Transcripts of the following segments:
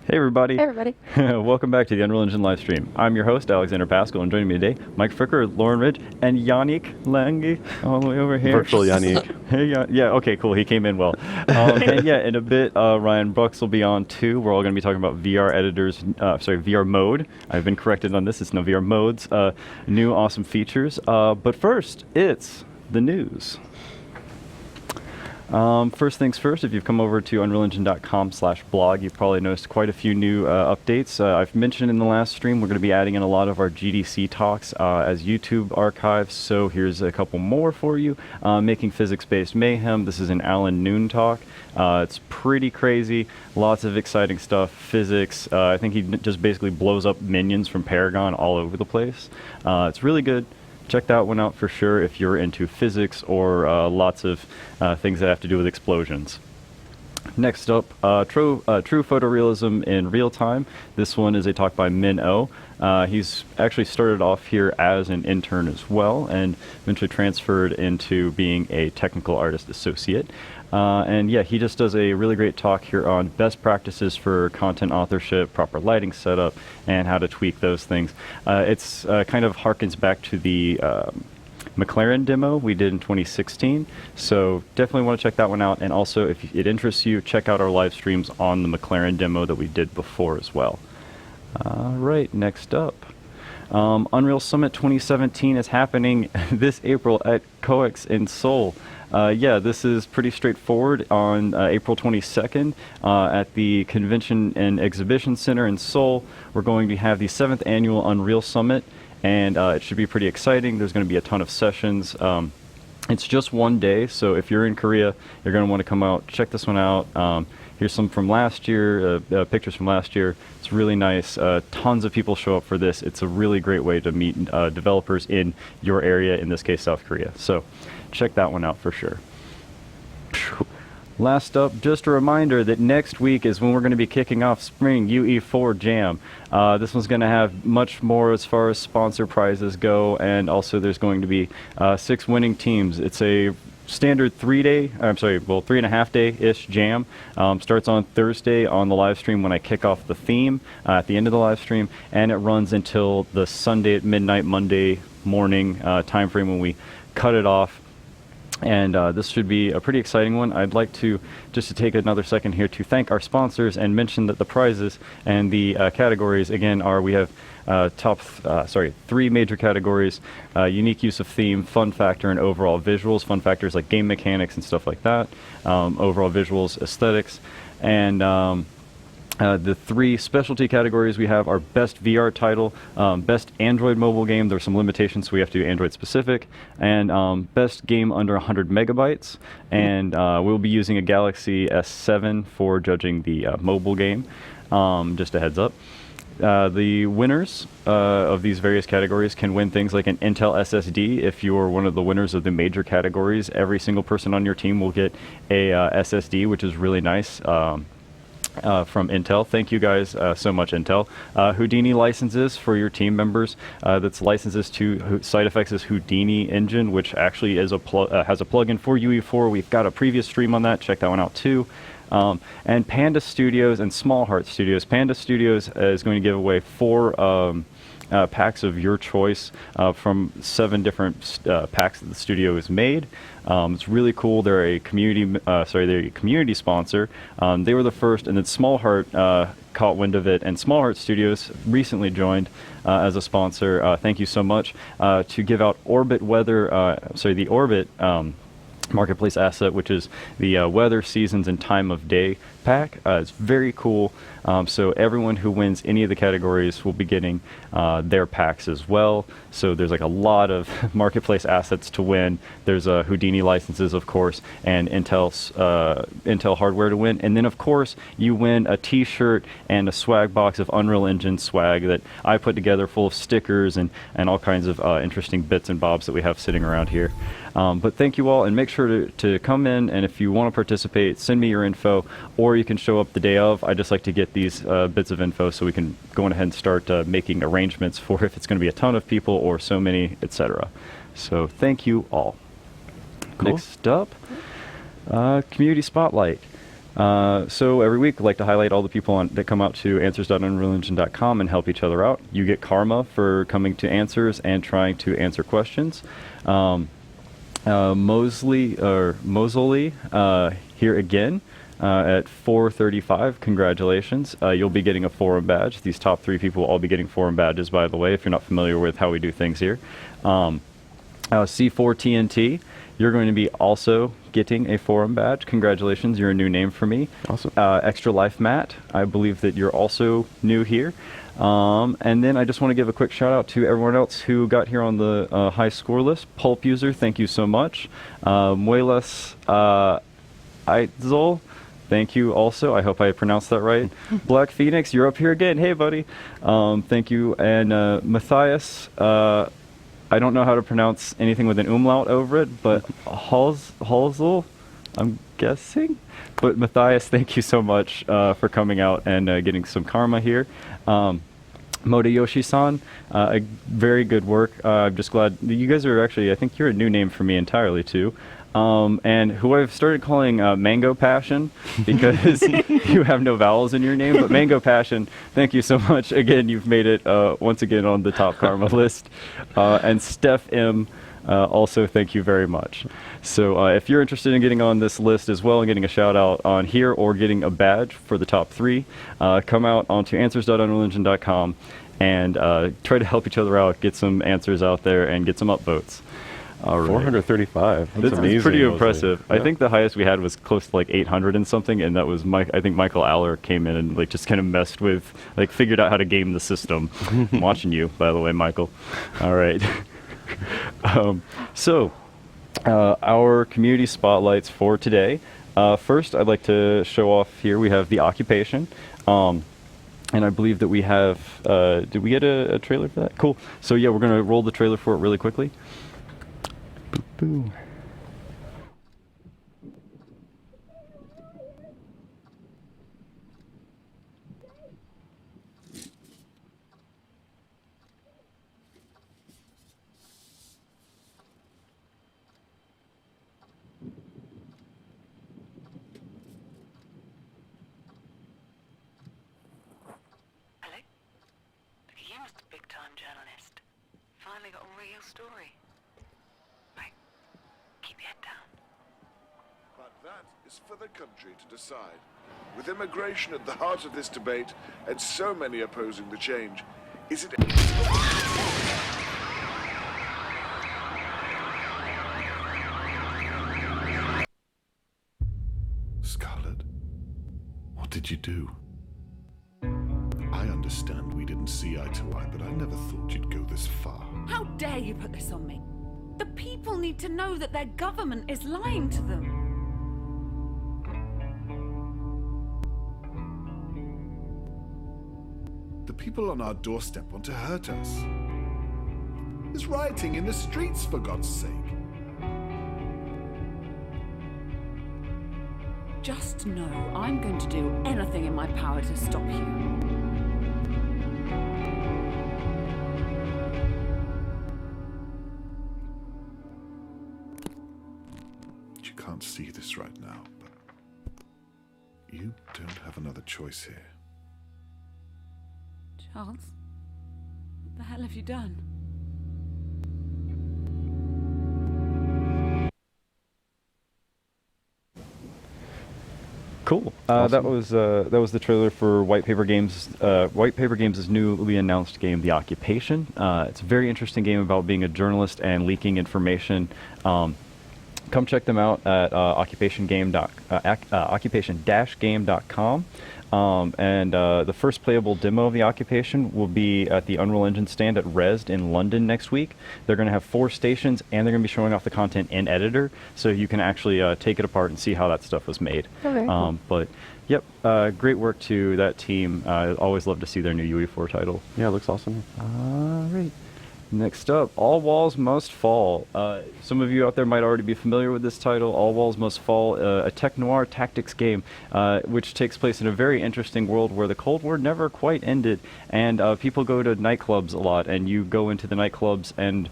Hey everybody. Hey everybody. Welcome back to the Unreal Engine live stream. I'm your host, Alexander Pascal, and joining me today, Mike Fricker, Lauren Ridge, and Yannick Lange, all the way over here. Virtual Yannick. Hey, yeah, okay, cool, he came in well. And yeah, in a bit, Ryan Brucks will be on too. We're all going to be talking about VR editors, VR mode. I've been corrected on this, it's no VR modes, new awesome features. But first, it's the news. First things first, if you've come over to unrealengine.com/blog, you've probably noticed quite a few new updates. I've mentioned in the last stream we're going to be adding in a lot of our GDC talks as YouTube archives, so here's a couple more for you. Making Physics-Based Mayhem, this is an Alan Noon talk. It's pretty crazy, lots of exciting stuff, physics. I think he just basically blows up minions from Paragon all over the place. It's really good. Check that one out for sure if you're into physics or lots of things that have to do with explosions. Next up, true photorealism in real time. This one is a talk by Min O. He's actually started off here as an intern as well and eventually transferred into being a technical artist associate. And yeah, he just does a really great talk here on best practices for content authorship, proper lighting setup, and how to tweak those things. It's kind of harkens back to the McLaren demo we did in 2016, so definitely want to check that one out. And also, if it interests you, check out our live streams on the McLaren demo that we did before as well. All right, next up. Unreal Summit 2017 is happening this April at COEX in Seoul. Yeah, this is pretty straightforward. On April 22nd at the Convention and Exhibition Center in Seoul, we're going to have the 7th Annual Unreal Summit, and it should be pretty exciting. There's going to be a ton of sessions. It's just one day, so if you're in Korea, you're going to want to come out, check this one out. Here's some from last year, pictures from last year. It's really nice. Tons of people show up for this. It's a really great way to meet developers in your area, in this case, South Korea. So check that one out for sure. Last up, just a reminder that next week is when we're going to be kicking off Spring UE4 Jam. This one's going to have much more as far as sponsor prizes go, and also there's going to be 6 winning teams. It's a standard 3.5 day-ish jam. Starts on Thursday on the live stream when I kick off the theme at the end of the live stream, and it runs until the Sunday at midnight, Monday morning time frame when we cut it off. And this should be a pretty exciting one. I'd like to just to take another second here to thank our sponsors and mention that the prizes and the categories again are, we have 3 major categories: unique use of theme, fun factor, and overall visuals. Fun factors like game mechanics and stuff like that. Overall visuals, aesthetics, and the 3 specialty categories we have are best VR title, best Android mobile game. There are some limitations, so we have to do Android specific, and best game under 100 megabytes. And we'll be using a Galaxy S7 for judging the mobile game. Just a heads up. The winners of these various categories can win things like an Intel SSD. If you're one of the winners of the major categories, every single person on your team will get a SSD, which is really nice. From Intel. Thank you guys so much, Intel. Houdini licenses for your team members. That's licenses to SideFX's Houdini engine, which actually is has a plugin for UE4. We've got a previous stream on that. Check that one out too. And Panda Studios and Small Heart Studios. Panda Studios is going to give away 4 packs of your choice from 7 different packs that the studio has made. It's really cool. They're a community sponsor. They were the first, and then Small Heart caught wind of it, and Small Heart Studios recently joined as a sponsor. Thank you so much to give out Orbit Weather. The Orbit marketplace asset, which is the weather, seasons, and time of day pack. It's very cool. So everyone who wins any of the categories will be getting their packs as well. So there's like a lot of marketplace assets to win. There's Houdini licenses, of course, and Intel hardware to win. And then, of course, you win a T-shirt and a swag box of Unreal Engine swag that I put together, full of stickers and all kinds of interesting bits and bobs that we have sitting around here. But thank you all, and make sure to come in, and if you want to participate, send me your info, or you can show up the day of. I just like to get these bits of info so we can go on ahead and start making arrangements for if it's going to be a ton of people or so many, etc. So thank you all. Cool. Next up, Community Spotlight. So every week, I like to highlight all the people that come out to answers.unrealengine.com and help each other out. You get karma for coming to Answers and trying to answer questions. Mosley here again at 4:35. Congratulations. You'll be getting a forum badge. These top 3 people will all be getting forum badges, by the way, if you're not familiar with how we do things here. C4TNT, you're going to be also getting a forum badge. Congratulations, you're a new name for me. Awesome. Extra Life Matt, I believe that you're also new here. And then I just want to give a quick shout out to everyone else who got here on the high score list. Pulp User, thank you so much. Muelas Aitzol, thank you also. I hope I pronounced that right. Black Phoenix, you're up here again. Hey, buddy. Thank you. And Matthias, I don't know how to pronounce anything with an umlaut over it, but Halsel, I'm guessing. But Matthias, thank you so much for coming out and getting some karma here. Motoyoshi-san, very good work. I'm just glad you guys are actually, I think you're a new name for me entirely too. And who I've started calling Mango Passion because you have no vowels in your name, but Mango Passion, thank you so much. Again, you've made it once again on the top karma list. And Steph M, also thank you very much. So if you're interested in getting on this list as well and getting a shout out on here or getting a badge for the top 3, come out onto answers.unrealengine.com and try to help each other out, get some answers out there and get some upvotes. All right. 435. That's amazing. It's pretty impressive. Yeah. I think the highest we had was close to like 800 and something, and that was I think Michael Aller came in and like just kind of messed with, like figured out how to game the system. I'm watching you, by the way, Michael. All right. So our community spotlights for today. First, I'd like to show off here. We have the occupation. And I believe that we have, did we get a trailer for that? Cool. So yeah, we're going to roll the trailer for it really quickly. Boo. Hello? You must be a big-time journalist. Finally got a real story. Right. Keep your head down. But that is for the country to decide. With immigration at the heart of this debate and so many opposing the change, is it... Scarlett, what did you do? I understand we didn't see eye to eye, but I never thought you'd go this far. How dare you put this on me? The people need to know that their government is lying to them. The people on our doorstep want to hurt us. There's rioting in the streets, for God's sake. Just know I'm going to do anything in my power to stop you. You can't see this right now, but you don't have another choice here. Charles, what the hell have you done? Cool. Awesome. That was the trailer for White Paper Games. White Paper Games' newly announced game, The Occupation. It's a very interesting game about being a journalist and leaking information. Come check them out at occupation-game.com. And the first playable demo of The Occupation will be at the Unreal Engine stand at Rezzed in London next week. They're going to have 4 stations, and they're going to be showing off the content in Editor, so you can actually take it apart and see how that stuff was made. Okay, cool. But, yep, great work to that team. I always love to see their new UE4 title. Yeah, it looks awesome. All right. Next up, All Walls Must Fall. Some of you out there might already be familiar with this title. All Walls Must Fall, a tech noir tactics game, which takes place in a very interesting world where the Cold War never quite ended, and people go to nightclubs a lot, and you go into the nightclubs and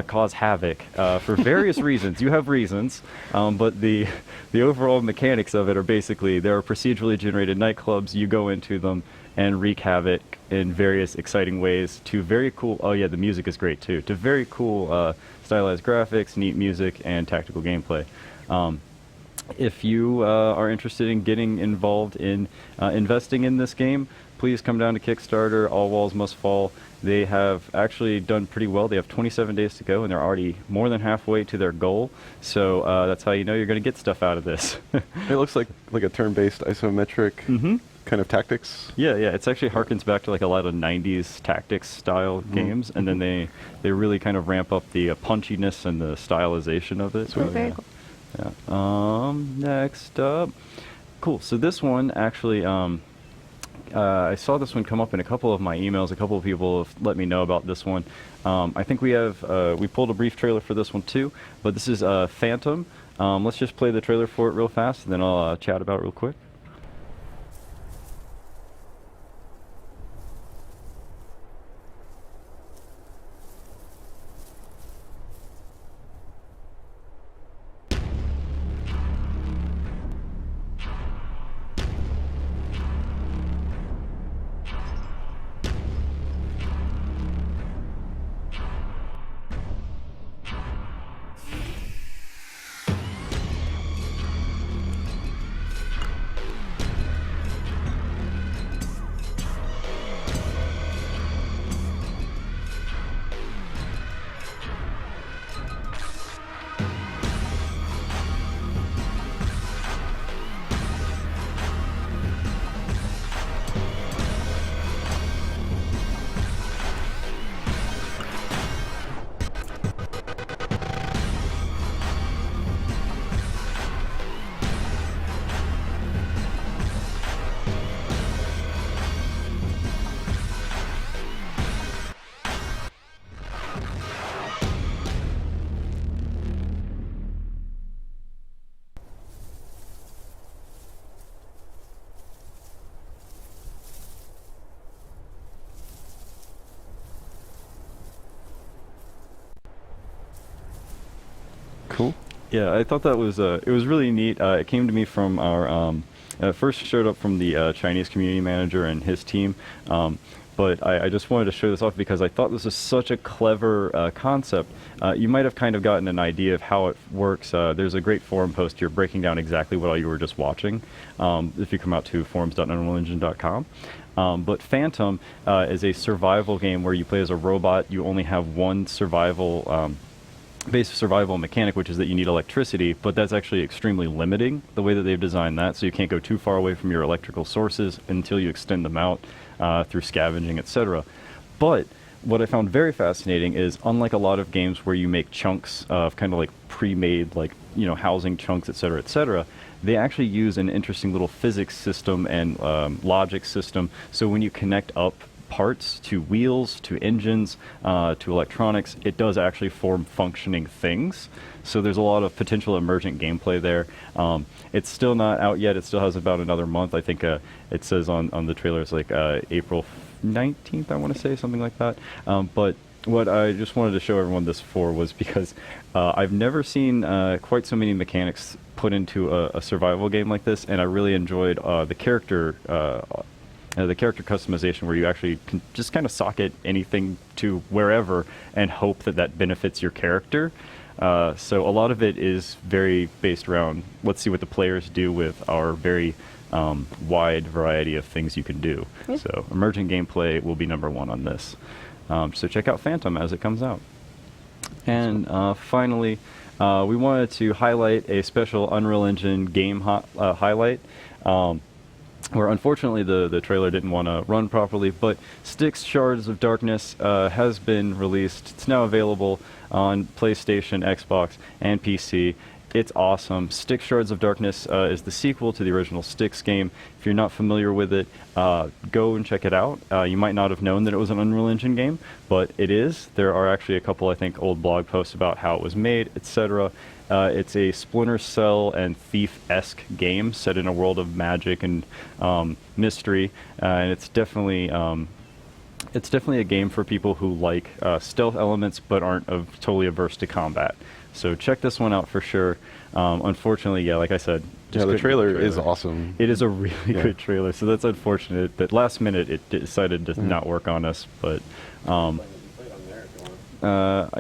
cause havoc for various reasons. You have reasons, but the overall mechanics of it are basically there are procedurally generated nightclubs. You go into them and wreak havoc in various exciting ways to very cool, oh yeah, the music is great too, to very cool stylized graphics, neat music, and tactical gameplay. If you are interested in getting involved in investing in this game, please come down to Kickstarter, All Walls Must Fall. They have actually done pretty well. They have 27 days to go, and they're already more than halfway to their goal. So that's how you know you're going to get stuff out of this. It looks like a turn-based isometric kind of tactics. Yeah, it actually harkens back to like a lot of 90s tactics style games, and then they really kind of ramp up the punchiness and the stylization of it. So very cool. Yeah. Next up, cool. So this one actually, I saw this one come up in a couple of my emails. A couple of people have let me know about this one. I think we pulled a brief trailer for this one too, but this is Phantom. Let's just play the trailer for it real fast, and then I'll chat about it real quick. Cool. Yeah, I thought that was it was really neat. It came to me from our first showed up from the Chinese community manager and his team, but I just wanted to show this off because I thought this was such a clever concept. You might have kind of gotten an idea of how it works. There's a great forum post here breaking down exactly what all you were just watching. If you come out to forums.unrealengine.com. But Phantom is a survival game where you play as a robot. You only have one survival basic survival mechanic, which is that you need electricity, but that's actually extremely limiting, the way that they've designed that, so you can't go too far away from your electrical sources until you extend them out through scavenging, etc. But what I found very fascinating is, unlike a lot of games where you make chunks of kind of like pre-made, like, you know, housing chunks, etc., they actually use an interesting little physics system and logic system, so when you connect up parts to wheels, to engines, to electronics, it does actually form functioning things. So there's a lot of potential emergent gameplay there. It's still not out yet. It still has about another month. I think it says on the trailer it's like April 19th, I want to say, something like that. But what I just wanted to show everyone this for was because I've never seen quite so many mechanics put into a survival game like this, and I really enjoyed the character customization, where you actually can just kind of socket anything to wherever and hope that that benefits your character. So a lot of it is very based around, let's see what the players do with our very wide variety of things you can do. Yep. So emergent gameplay will be number one on this. So check out Phantom as it comes out. And finally, we wanted to highlight a special Unreal Engine game highlight. Where unfortunately the trailer didn't want to run properly, but Styx Shards of Darkness has been released. It's now available on PlayStation, Xbox, and PC, It's awesome. Styx Shards of Darkness is the sequel to the original Styx game. If you're not familiar with it, go and check it out. You might not have known that it was an Unreal Engine game, but it is. There are actually a couple, I think, old blog posts about how it was made, etc. It's a Splinter Cell and Thief-esque game set in a world of magic and mystery, and it's definitely a game for people who like stealth elements but aren't totally averse to combat. So check this one out for sure. Unfortunately, yeah, like I said, Yeah, the trailer is awesome. It is a really good trailer, so that's unfortunate that last minute it decided to not work on us, but I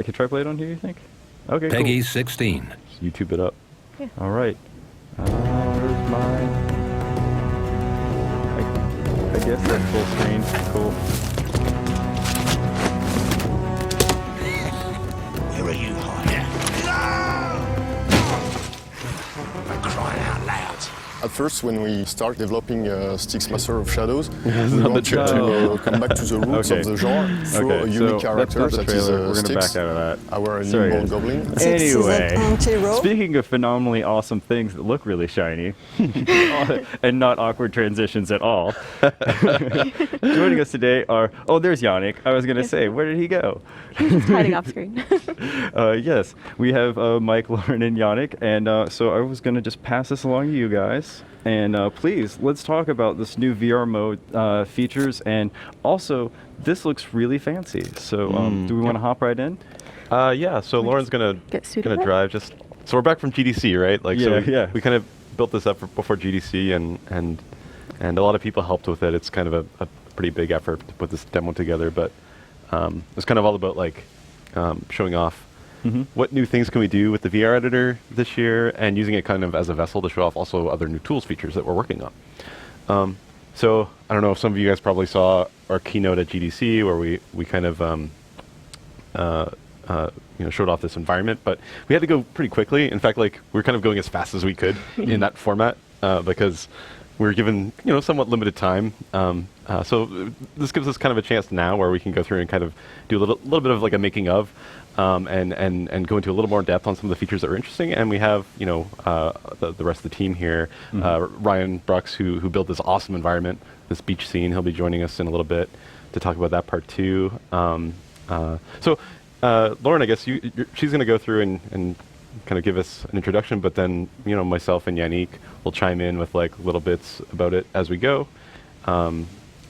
could try play it on here, you think? Okay, Peggy cool. 16. Just YouTube it up. All right. Where's mine? I guess that's full screen. Cool. Where are you hiding? I'm crying out loud. At first, when we start developing Styx Master of Shadows, we not want the to come back to the roots Okay. of the genre through a Okay, unique so character that's not the that is trailer. We're gonna Styx, back out of that. our Sorry, newborn guys. goblin. Anyway, speaking of phenomenally awesome things that look really shiny and not awkward transitions at all, joining us today are, there's Yannick. I was going to say, where did he go? He's hiding off screen. Yes, we have Mike, Lauren, and Yannick, and so I was going to just pass this along to you guys. And please, let's talk about this new VR mode features, and also, this looks really fancy. So do we want to hop right in? Yeah, so Lauren's gonna drive just. So we're back from GDC, right? Like, we kind of built this up before GDC, and a lot of people helped with it. It's kind of a pretty big effort to put this demo together, but it's kind of all about like showing off what new things can we do with the VR editor this year, and using it kind of as a vessel to show off also other new tools features that we're working on. So I don't know if some of you guys probably saw our keynote at GDC where we kind of showed off this environment, but we had to go pretty quickly. In fact, like we were kind of going as fast as we could in that format because we were given somewhat limited time. So this gives us kind of a chance now where we can go through and kind of do a little bit of like a making of, and go into a little more depth on some of the features that are interesting. And we have the rest of the team here, Ryan Brucks, who built this awesome environment, this beach scene. He'll be joining us in a little bit to talk about that part too. So Lauren, I guess she's going to go through and kind of give us an introduction, but then myself and Yannick will chime in with like little bits about it as we go, and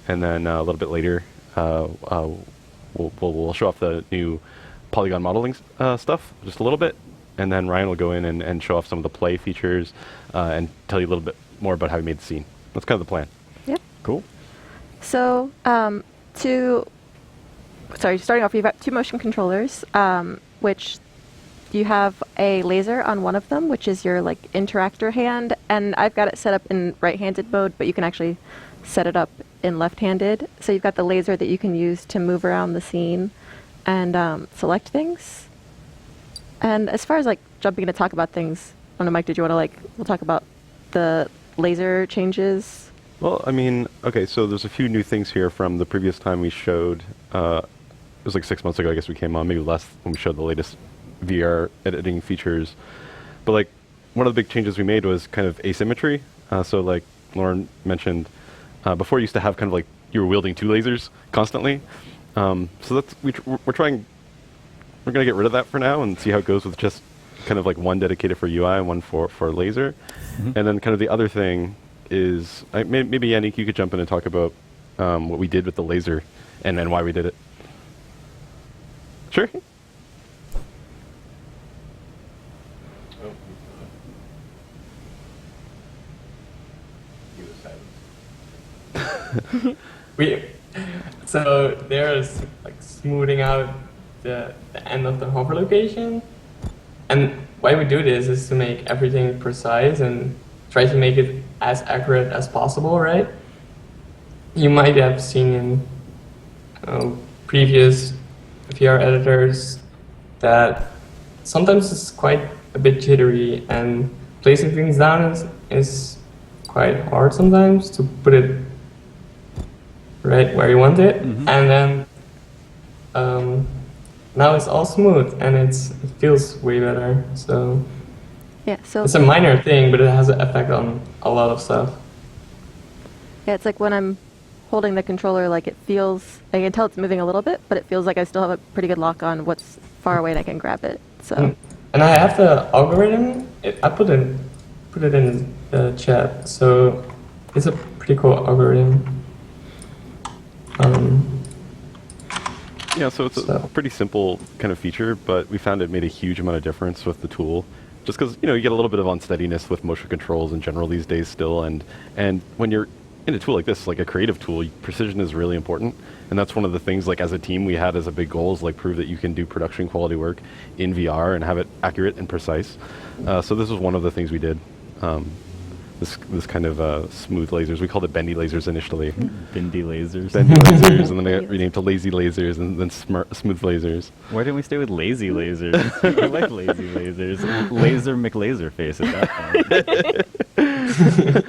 then a little bit later we'll show off the new polygon modeling stuff just a little bit, and then Ryan will go in and show off some of the play features and tell you a little bit more about how he made the scene. That's kind of the plan. Yep. Cool. So starting off, you've got two motion controllers, which you have a laser on one of them, which is your like interactor hand, and I've got it set up in right-handed mode, but you can actually set it up in left-handed. So you've got the laser that you can use to move around the scene and select things. And as far as like jumping in to talk about things, I don't know, Mike, did you want to we'll talk about the laser changes? Well, I mean, okay, so there's a few new things here from the previous time we showed. It was like 6 months ago, I guess we came on, maybe less, when we showed the latest VR editing features. But like one of the big changes we made was kind of asymmetry. So like Lauren mentioned, before you used to have kind of like you were wielding two lasers constantly. So that's we're going to get rid of that for now and see how it goes with just kind of like one dedicated for UI and one for laser. And then kind of the other thing is, maybe Yannick, you could jump in and talk about what we did with the laser and then why we did it. Sure. So there's like smoothing out the end of the hover location, and why we do this is to make everything precise and try to make it as accurate as possible, right? You might have seen in previous VR editors that sometimes it's quite a bit jittery, and placing things down is quite hard sometimes to put it right where you want it. And then now it's all smooth and it feels way better. So Yeah, so It's a minor thing, but it has an effect on a lot of stuff. yeah, it's like when I'm holding the controller, like it feels, I can tell it's moving a little bit, but it feels like I still have a pretty good lock on what's far away and I can grab it. So And I have the algorithm. I put it in the chat. So it's a pretty cool algorithm. Yeah, so it's a pretty simple kind of feature, but we found it made a huge amount of difference with the tool. Just because, you know, you get a little bit of unsteadiness with motion controls in general these days still, and when you're in a tool like this, like a creative tool, precision is really important, and that's one of the things, like, as a team we had as a big goal is, like, prove that you can do production quality work in VR and have it accurate and precise. So this was one of the things we did. This kind of smooth lasers. We called it bendy lasers initially. Bendy lasers. Bendy lasers, and then I renamed to lazy lasers, and then smooth lasers. Why didn't we stay with lazy lasers? I like lazy lasers. Laser McLaserface at that point.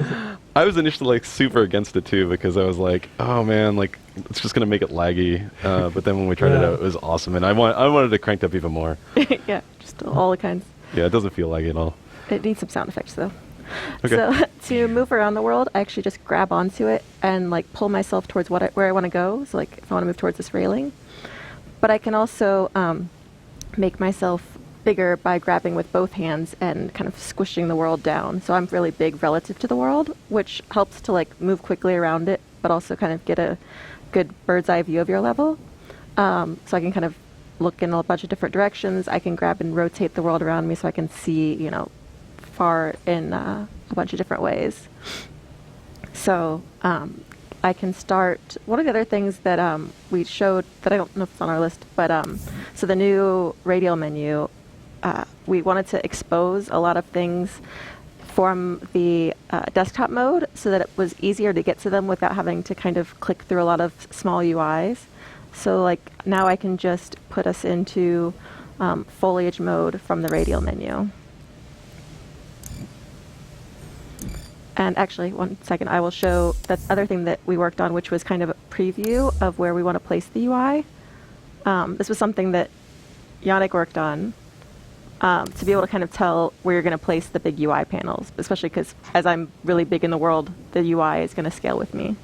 I was initially like super against it too, because I was like, oh man, like it's just gonna make it laggy. But then when we tried it out, it was awesome, and I wanted it cranked up even more. yeah, just all the kinds. Yeah, it doesn't feel laggy at all. It needs some sound effects though. Okay. So to move around the world, I actually just grab onto it and like pull myself towards where I want to go. So like if I want to move towards this railing, but I can also make myself bigger by grabbing with both hands and kind of squishing the world down. So I'm really big relative to the world, which helps to like move quickly around it, but also kind of get a good bird's eye view of your level. So I can kind of look in a bunch of different directions. I can grab and rotate the world around me so I can see, you know, far in a bunch of different ways. So I can start, one of the other things that we showed that I don't know if it's on our list, but so the new radial menu, we wanted to expose a lot of things from the desktop mode so that it was easier to get to them without having to kind of click through a lot of small UIs. So like now I can just put us into foliage mode from the radial menu. And actually, one second, I will show the other thing that we worked on, which was kind of a preview of where we want to place the UI. This was something that Yannick worked on to be able to kind of tell where you're going to place the big UI panels, especially because as I'm really big in the world, the UI is going to scale with me.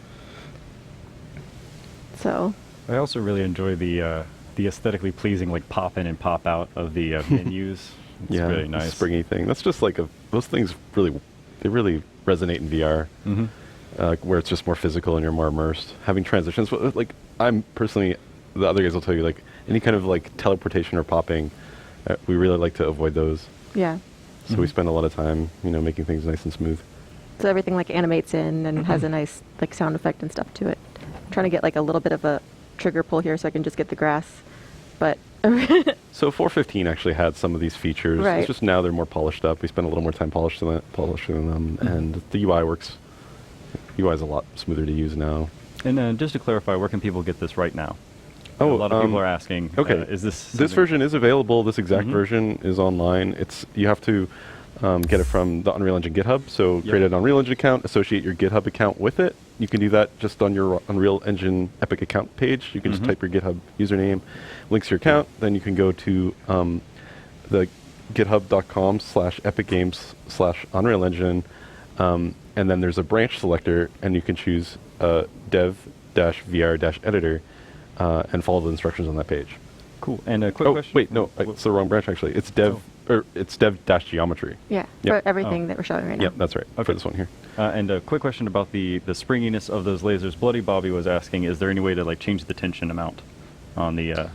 So I also really enjoy the aesthetically pleasing like pop in and pop out of the menus. It's really nice. Springy thing. That's just like those things really resonate in VR, where it's just more physical and you're more immersed. Having transitions, like I'm personally, the other guys will tell you, like any kind of like teleportation or popping, we really like to avoid those. Yeah. So we spend a lot of time, you know, making things nice and smooth. So everything like animates in and has a nice like sound effect and stuff to it. I'm trying to get like a little bit of a trigger pull here so I can just get the grass, but. So 4.15 actually had some of these features. Right. It's just now they're more polished up. We spend a little more time polishing them, and the UI works. UI is a lot smoother to use now. And just to clarify, where can people get this right now? Oh, a lot of people are asking. Okay, is this version is available? This exact version is online. You have to get it from the Unreal Engine GitHub. So create an Unreal Engine account, associate your GitHub account with it. You can do that just on your Unreal Engine Epic account page. You can just type your GitHub username, links your account. Then you can go to the github.com/epicgames/Unreal Engine, and then there's a branch selector, and you can choose dev-vr-editor and follow the instructions on that page. Cool. And a quick question. Wait, no, it's the wrong branch actually. It's dev. Or it's dev-geometry. Yeah, for everything that we're showing right now. Yep, that's right. For this one here. And a quick question about the springiness of those lasers. Bloody Bobby was asking, is there any way to like change the tension amount on the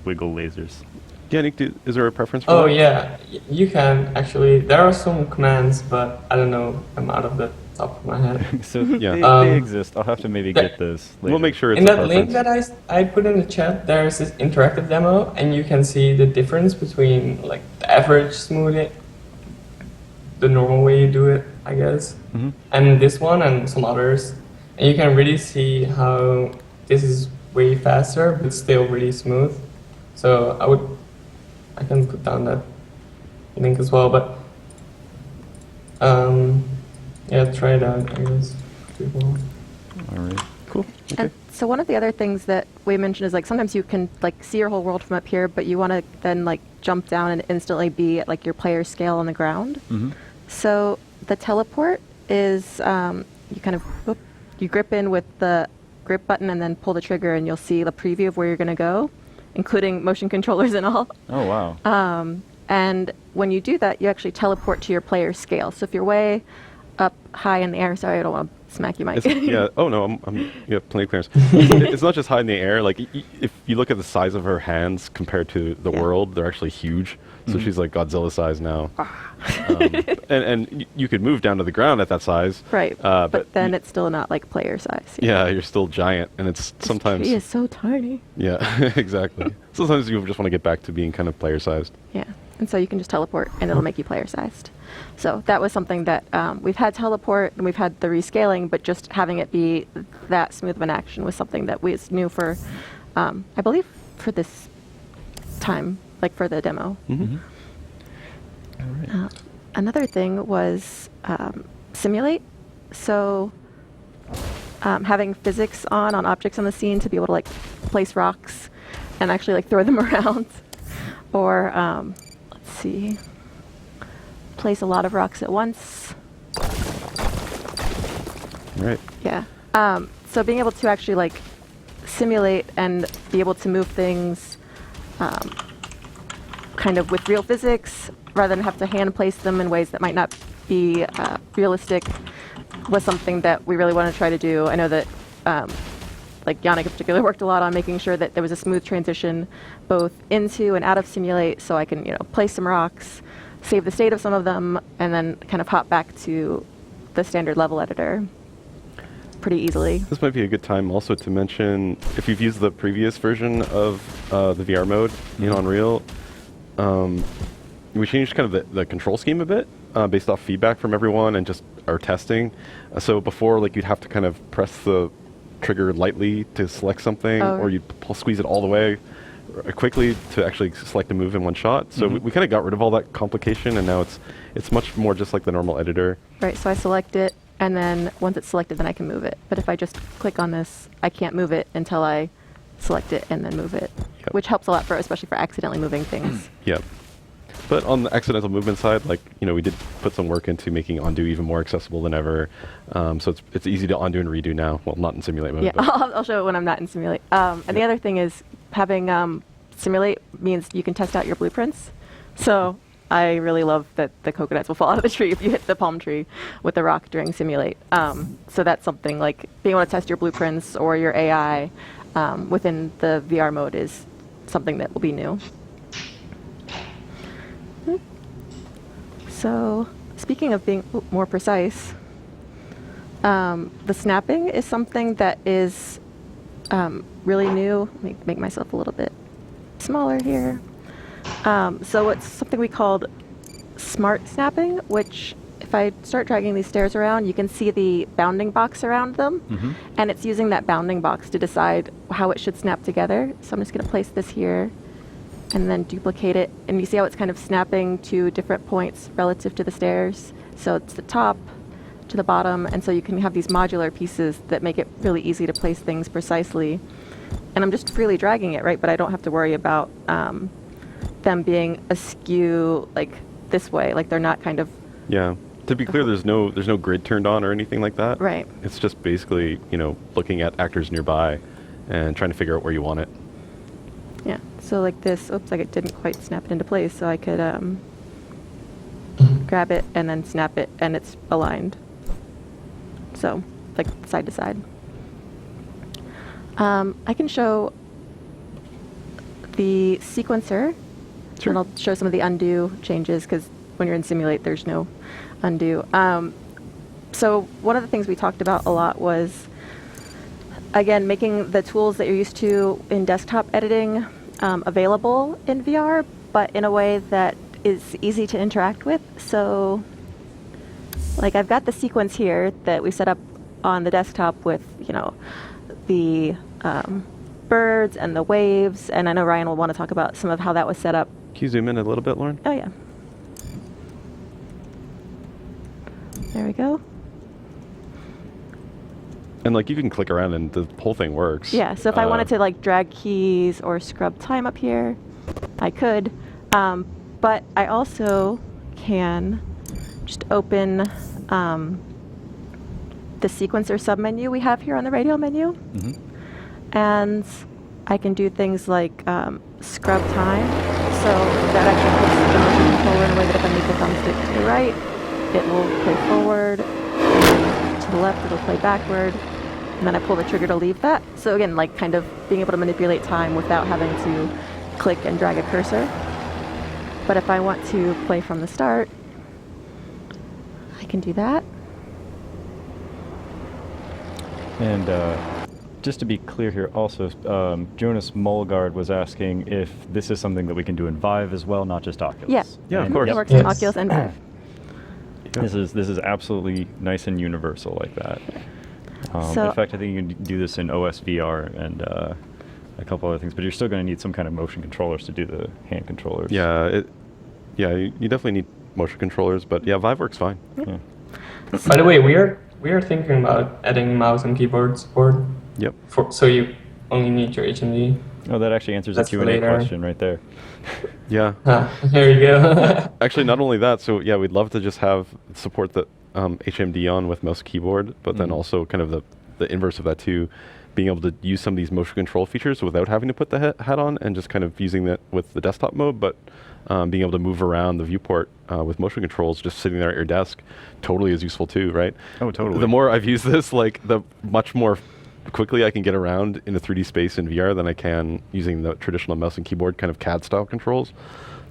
wiggle lasers? Yannick, is there a preference for that? Yeah, you can actually. There are some commands, but I don't know them out of the top of my head. So they exist. I'll have to maybe get those later. We'll make sure it's in that link that I put in the chat, there's this interactive demo, and you can see the difference between like the average smoothing, the normal way you do it, I guess, and this one and some others, and you can really see how this is way faster but still really smooth. So I can put down that link as well, but yeah, try it out, I guess. All right, cool. Okay. And so one of the other things that we mentioned is like sometimes you can like see your whole world from up here, but you want to then like jump down and instantly be at like your player scale on the ground. Mm-hmm. So the teleport is you kind of you grip in with the grip button and then pull the trigger, and you'll see the preview of where you're going to go, including motion controllers and all. Oh, wow. And when you do that, you actually teleport to your player scale. So if you're way up high in the air, sorry, I don't want to smack you, Mike. Yeah. Oh no, you have plenty of clearance. It's not just high in the air. Like if you look at the size of her hands compared to the world, they're actually huge. So she's like Godzilla size now. And you could move down to the ground at that size. Right. But then it's still not like player size. Yeah, you're still giant, and it's sometimes. He is so tiny. Yeah, exactly. Sometimes you just want to get back to being kind of player sized. Yeah. And so you can just teleport, and it'll make you player sized. So that was something that we've had teleport, and we've had the rescaling, but just having it be that smooth of an action was something that was new for, I believe, for this time, like for the demo. Mm-hmm. All right. Another thing was simulate. So having physics on objects on the scene to be able to like place rocks and actually like throw them around, or let's see, place a lot of rocks at once. Right. Yeah. So being able to actually like simulate and be able to move things kind of with real physics rather than have to hand place them in ways that might not be realistic was something that we really want to try to do. I know that like Yannick in particular worked a lot on making sure that there was a smooth transition both into and out of simulate, so I can, you know, place some rocks, save the state of some of them, and then kind of hop back to the standard level editor pretty easily. This might be a good time also to mention, if you've used the previous version of the VR mode in Unreal, we changed kind of the control scheme a bit based off feedback from everyone and just our testing. So before, like, you'd have to kind of press the trigger lightly to select something, or you'd squeeze it all the way quickly to actually select a move in one shot. So we kind of got rid of all that complication, and now it's much more just like the normal editor. Right, so I select it, and then once it's selected, then I can move it. But if I just click on this, I can't move it until I select it and then move it, which helps a lot for, especially for accidentally moving things. Yep. But on the accidental movement side, like, you know, we did put some work into making undo even more accessible than ever. So it's easy to undo and redo now. Well, not in simulate mode. Yeah, I'll show it when I'm not in simulate. And the other thing is having simulate means you can test out your blueprints. So I really love that the coconuts will fall out of the tree if you hit the palm tree with the rock during simulate. So that's something like being able to test your blueprints or your AI within the VR mode is something that will be new. So speaking of being more precise, the snapping is something that is really new. Let me make myself a little bit smaller here. So it's something we called smart snapping, which if I start dragging these stairs around, you can see the bounding box around them. And it's using that bounding box to decide how it should snap together. So I'm just going to place this here and then duplicate it. And you see how it's kind of snapping to different points relative to the stairs. So it's the top to the bottom. And so you can have these modular pieces that make it really easy to place things precisely. And I'm just freely dragging it, right? But I don't have to worry about them being askew like this way. Like they're not kind of... Yeah. To be clear, there's no grid turned on or anything like that. Right. It's just basically, you know, looking at actors nearby and trying to figure out where you want it. Yeah. So like this, oops, like it didn't quite snap it into place. So I could grab it and then snap it, and it's aligned. So like side to side. I can show the sequencer. Sure. And I'll show some of the undo changes, because when you're in simulate, there's no undo. So one of the things we talked about a lot was, again, making the tools that you're used to in desktop editing available in VR, but in a way that is easy to interact with. So like I've got the sequence here that we set up on the desktop with, you know, the birds and the waves, and I know Ryan will want to talk about some of how that was set up. Can you zoom in a little bit, Lauren? Oh yeah. There we go. And like you can click around and the whole thing works. Yeah, so if I wanted to like drag keys or scrub time up here, I could. But I also can just open the sequencer submenu we have here on the radial menu. And I can do things like scrub time. So that actually puts the motion controller in a way that if I move the thumbstick to the right, it will play forward. To the left, it'll play backward. And then I pull the trigger to leave that. So again, like kind of being able to manipulate time without having to click and drag a cursor. But if I want to play from the start, I can do that. And just to be clear here also, Jonas Molgard was asking if this is something that we can do in Vive as well, not just Oculus. Yeah, Yeah, of And course. It works in Oculus and Vive. This is absolutely nice and universal like that. So- in fact, I think you can do this in OS VR and a couple other things, but you're still going to need some kind of motion controllers to do the hand controllers. Yeah, you definitely need motion controllers, but yeah, Vive works fine. Yeah. By the way, we are thinking about adding mouse and keyboard support. Yep. So you only need your HMD. Oh, that actually answers That's a Q&A later. question right there. Yeah. There you go. Actually, not only that, so yeah, we'd love to just have support the HMD on with mouse keyboard, but then also kind of the inverse of that too, being able to use some of these motion control features without having to put the hat on and just kind of using that with the desktop mode, but being able to move around the viewport with motion controls, just sitting there at your desk, totally is useful too, right? Oh, totally. The more I've used this, like the much more quickly I can get around in a 3D space in VR than I can using the traditional mouse and keyboard kind of CAD style controls.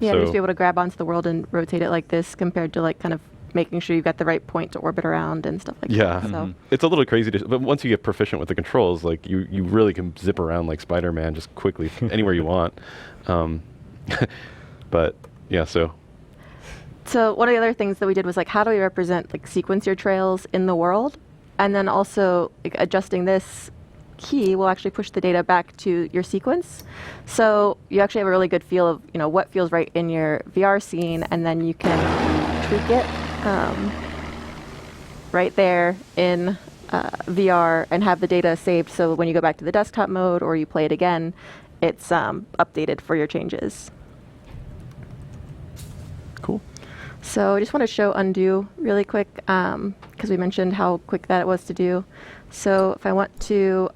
Yeah, So- just be able to grab onto the world and rotate it like this compared to like kind of making sure you've got the right point to orbit around and stuff like Yeah, that. So it's a little crazy, but once you get proficient with the controls, like you really can zip around like Spider-Man just quickly anywhere you want. But yeah, so one of the other things that we did was like, how do we represent like sequencer trails in the world? And then also like, adjusting this key will actually push the data back to your sequence. So you actually have a really good feel of, what feels right in your VR scene, and then you can tweak it right there in VR and have the data saved. So when you go back to the desktop mode or you play it again, it's updated for your changes. cool. So I just want to show undo really quick because we mentioned how quick that it was to do. So if I want to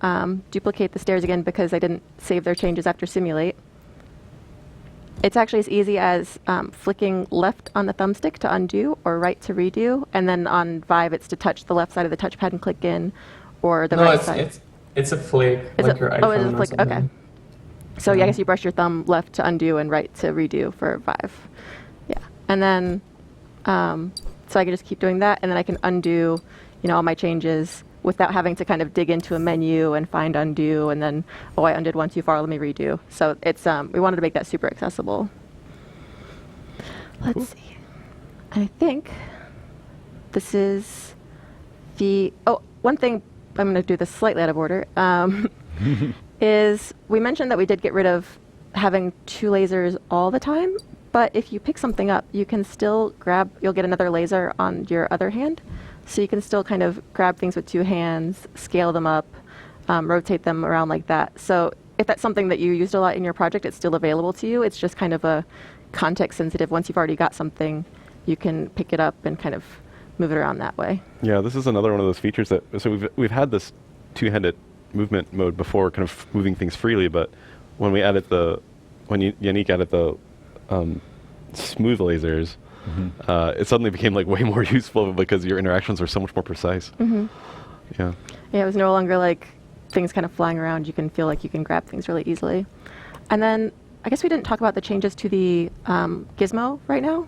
duplicate the stairs again because I didn't save their changes after simulate, it's actually as easy as flicking left on the thumbstick to undo or right to redo. And then on Vive, it's to touch the left side of the touchpad and click in, or the right side. It's a flick, Is like it- your iPhone oh, it is a or flick, something. okay. So yeah, I guess you brush your thumb left to undo and right to redo for Vive. Yeah, and then so I can just keep doing that, and then I can undo, all my changes without having to kind of dig into a menu and find undo, and then I undid one too far. Let me redo. So it's we wanted to make that super accessible. Let's see. I think this is the one thing. I'm going to do this slightly out of order. Is we mentioned that we did get rid of having two lasers all the time, but if you pick something up, you can still you'll get another laser on your other hand. So you can still kind of grab things with two hands, scale them up, rotate them around like that. So if that's something that you used a lot in your project, it's still available to you. It's just kind of a context sensitive. Once you've already got something, you can pick it up and kind of move it around that way. Yeah, this is another one of those features that, so we've had this two-handed movement mode before, kind of moving things freely, but when we added Yannick added the smooth lasers, it suddenly became like way more useful because your interactions are so much more precise. Yeah. Yeah, it was no longer like things kind of flying around. You can feel like you can grab things really easily. And then I guess we didn't talk about the changes to the gizmo right now.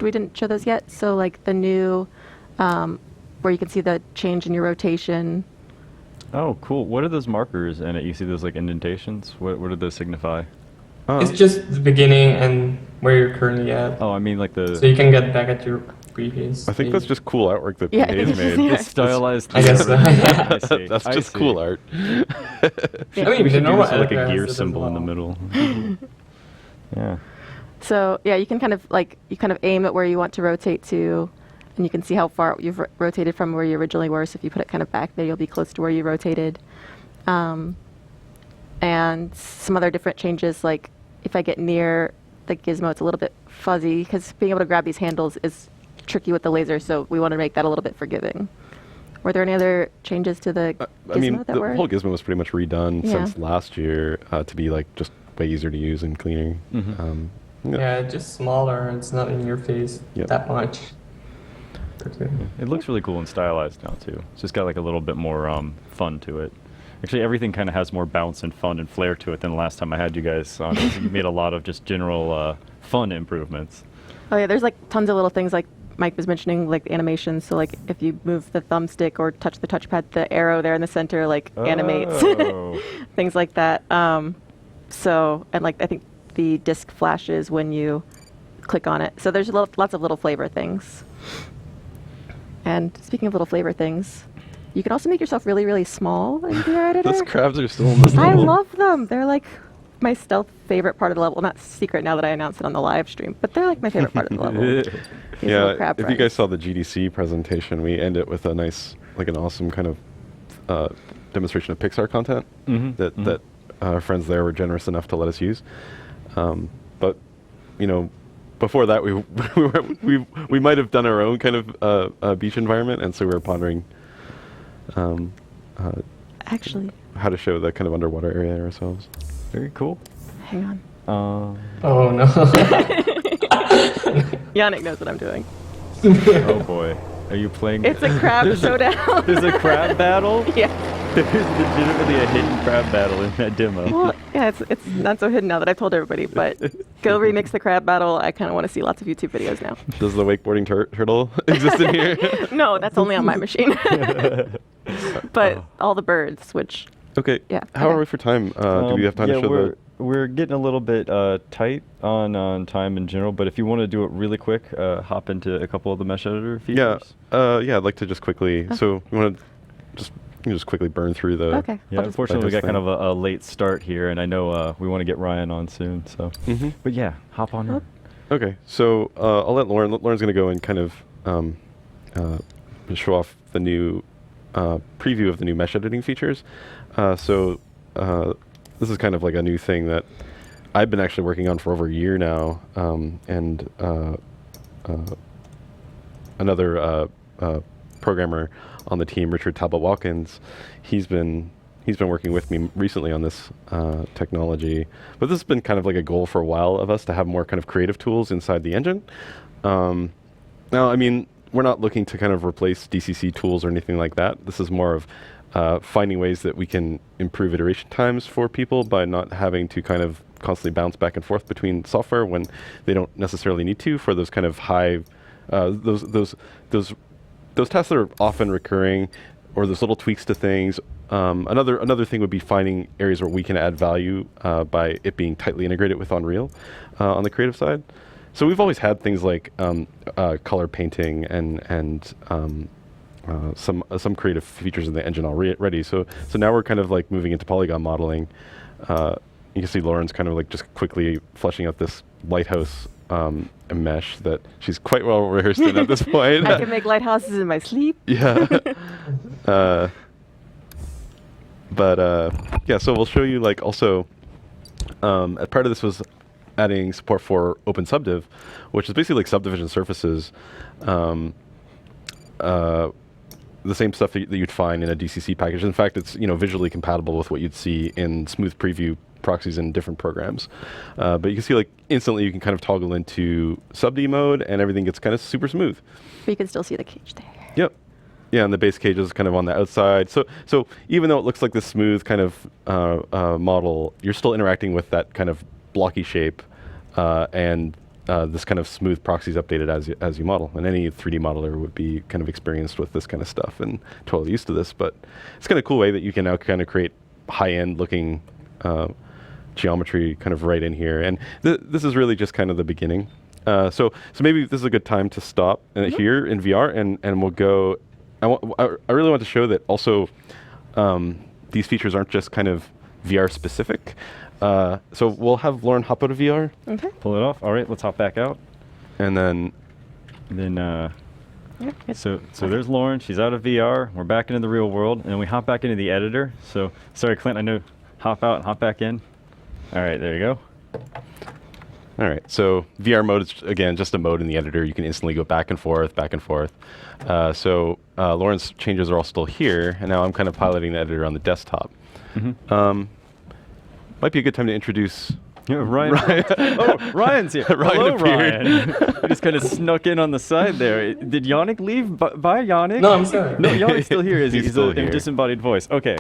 We didn't show those yet. So like the new, where you can see the change in your rotation. Oh, cool. What are those markers in it? You see those like indentations? What do those signify? It's just the beginning and where you're currently at. Oh, I mean like the... So you can get back at your previous I think that's stage. just cool artwork that Yeah, Hayes made. yeah. the stylized... I guess so. I see. That's I just see. cool art. I mean, We the should do normal this with, like a editor gear has it as symbol in the well. middle. Yeah. So yeah, you can kind of aim at where you want to rotate to, and you can see how far you've rotated from where you originally were. So if you put it kind of back there, you'll be close to where you rotated. And some other different changes, like if I get near the gizmo. It's a little bit fuzzy because being able to grab these handles is tricky with the laser, so we want to make that a little bit forgiving. Were there any other changes to the gizmo I mean, that the were? whole gizmo was pretty much redone Yeah. since last year to be like just way easier to use and cleaner. Yeah, just smaller. It's not in your face Yep. that much. It looks really cool and stylized now too. It's just got like a little bit more fun to it. Actually, everything kind of has more bounce and fun and flair to it than the last time I had you guys on. You made a lot of just general fun improvements. Oh yeah, there's like tons of little things like Mike was mentioning, like the animations. So like if you move the thumbstick or touch the touchpad, the arrow there in the center like animates. Oh. Things like that. So, and like I think the disc flashes when you click on it. So there's lots of little flavor things. And speaking of little flavor things, you can also make yourself really, really small in VR Editor. Those crabs are still in this I level. love them. They're like my stealth favorite part of the level. Well, not secret now that I announced it on the live stream, but they're like my favorite part of the level. These little crab if you guys friends. saw the GDC presentation, we end it with a nice, like an awesome kind of demonstration of Pixar content that our friends there were generous enough to let us use. But you know, before that, we might have done our own kind of beach environment, and so we were pondering Actually, how to show the kind of underwater area ourselves. Very cool. hang on. Oh no. Yannick knows what I'm doing. Oh boy. Are you playing? It's a crab showdown. There's a crab battle? Yeah. There's legitimately a hidden crab battle in that demo. Well, yeah, it's not so hidden now that I've told everybody, but go remix the crab battle. I kind of want to see lots of YouTube videos now. Does the wakeboarding turtle exist in here? No, that's only on my machine. But all the birds, which Okay. Yeah, How okay. are we for time? Do we have time to show we're getting a little bit tight on time in general, but if you want to do it really quick, hop into a couple of the mesh editor features. Yeah, I'd like to just quickly. So you want to just quickly burn through the. okay. Yeah, I'll just- unfortunately, we got Lighthouse kind of a late start here, and I know we want to get Ryan on soon. So, but yeah, hop on in. Okay, so I'll let Lauren. Lauren's going to go and kind of show off the new preview of the new mesh editing features. So this is kind of like a new thing that I've been actually working on for over a year now, and another programmer on the team, Richard Talbot Watkins, he's been working with me recently on this technology. But this has been kind of like a goal for a while of us to have more kind of creative tools inside the engine. Now, I mean, we're not looking to kind of replace DCC tools or anything like that. This is more of finding ways that we can improve iteration times for people by not having to kind of constantly bounce back and forth between software when they don't necessarily need to for those kind of high, those tasks that are often recurring, or those little tweaks to things. Another thing would be finding areas where we can add value by it being tightly integrated with Unreal on the creative side. So we've always had things like color painting and some creative features in the engine already. So now we're kind of like moving into polygon modeling. You can see Lauren's kind of like just quickly fleshing out this lighthouse mesh that she's quite well rehearsed in at this point. I can make lighthouses in my sleep. Yeah. Yeah, so we'll show you like also, as part of this was adding support for Open Subdiv, which is basically like subdivision surfaces. The same stuff that you'd find in a DCC package. In fact, it's visually compatible with what you'd see in Smooth Preview proxies in different programs. But you can see like instantly you can kind of toggle into sub-D mode and everything gets kind of super smooth. But you can still see the cage there. Yep. Yeah, and the base cage is kind of on the outside. So even though it looks like this smooth kind of model, you're still interacting with that kind of blocky shape and this kind of smooth proxy is updated as you model. And any 3D modeler would be kind of experienced with this kind of stuff and totally used to this. But it's kind of a cool way that you can now kind of create high-end looking geometry kind of right in here. And this is really just kind of the beginning. So maybe this is a good time to stop here in VR and we'll go. I really want to show that also these features aren't just kind of VR specific. So we'll have Lauren hop out of VR. Okay. Pull it off. All right, let's hop back out. And then so there's Lauren. She's out of VR. We're back into the real world, and we hop back into the editor. So sorry, Clint. I know. Hop out and hop back in. All right, there you go. All right, so VR mode is, again, just a mode in the editor. You can instantly go back and forth, back and forth. Lauren's changes are all still here, and now I'm kind of piloting the editor on the desktop. Might be a good time to introduce Ryan. Oh, Ryan's here. Hello, Ryan. He just kind of snuck in on the side there. Did Yannick leave? Bye, Yannick. No, I'm sorry. No, Yannick's still here. Is he? He's still a here. disembodied voice. Okay.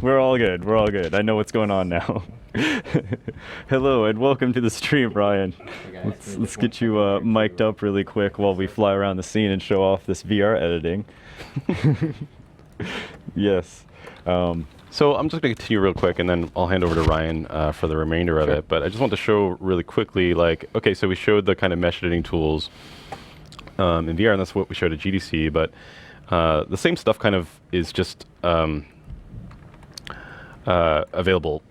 We're all good. We're all good. I know what's going on now. Hello and welcome to the stream, Ryan. Let's get you mic'd up really quick while we fly around the scene and show off this VR editing. Yes. So I'm just going to continue real quick, and then I'll hand over to Ryan for the remainder of it. But I just want to show really quickly, like, okay, so we showed the kind of mesh editing tools in VR, and that's what we showed at GDC. But the same stuff kind of is just available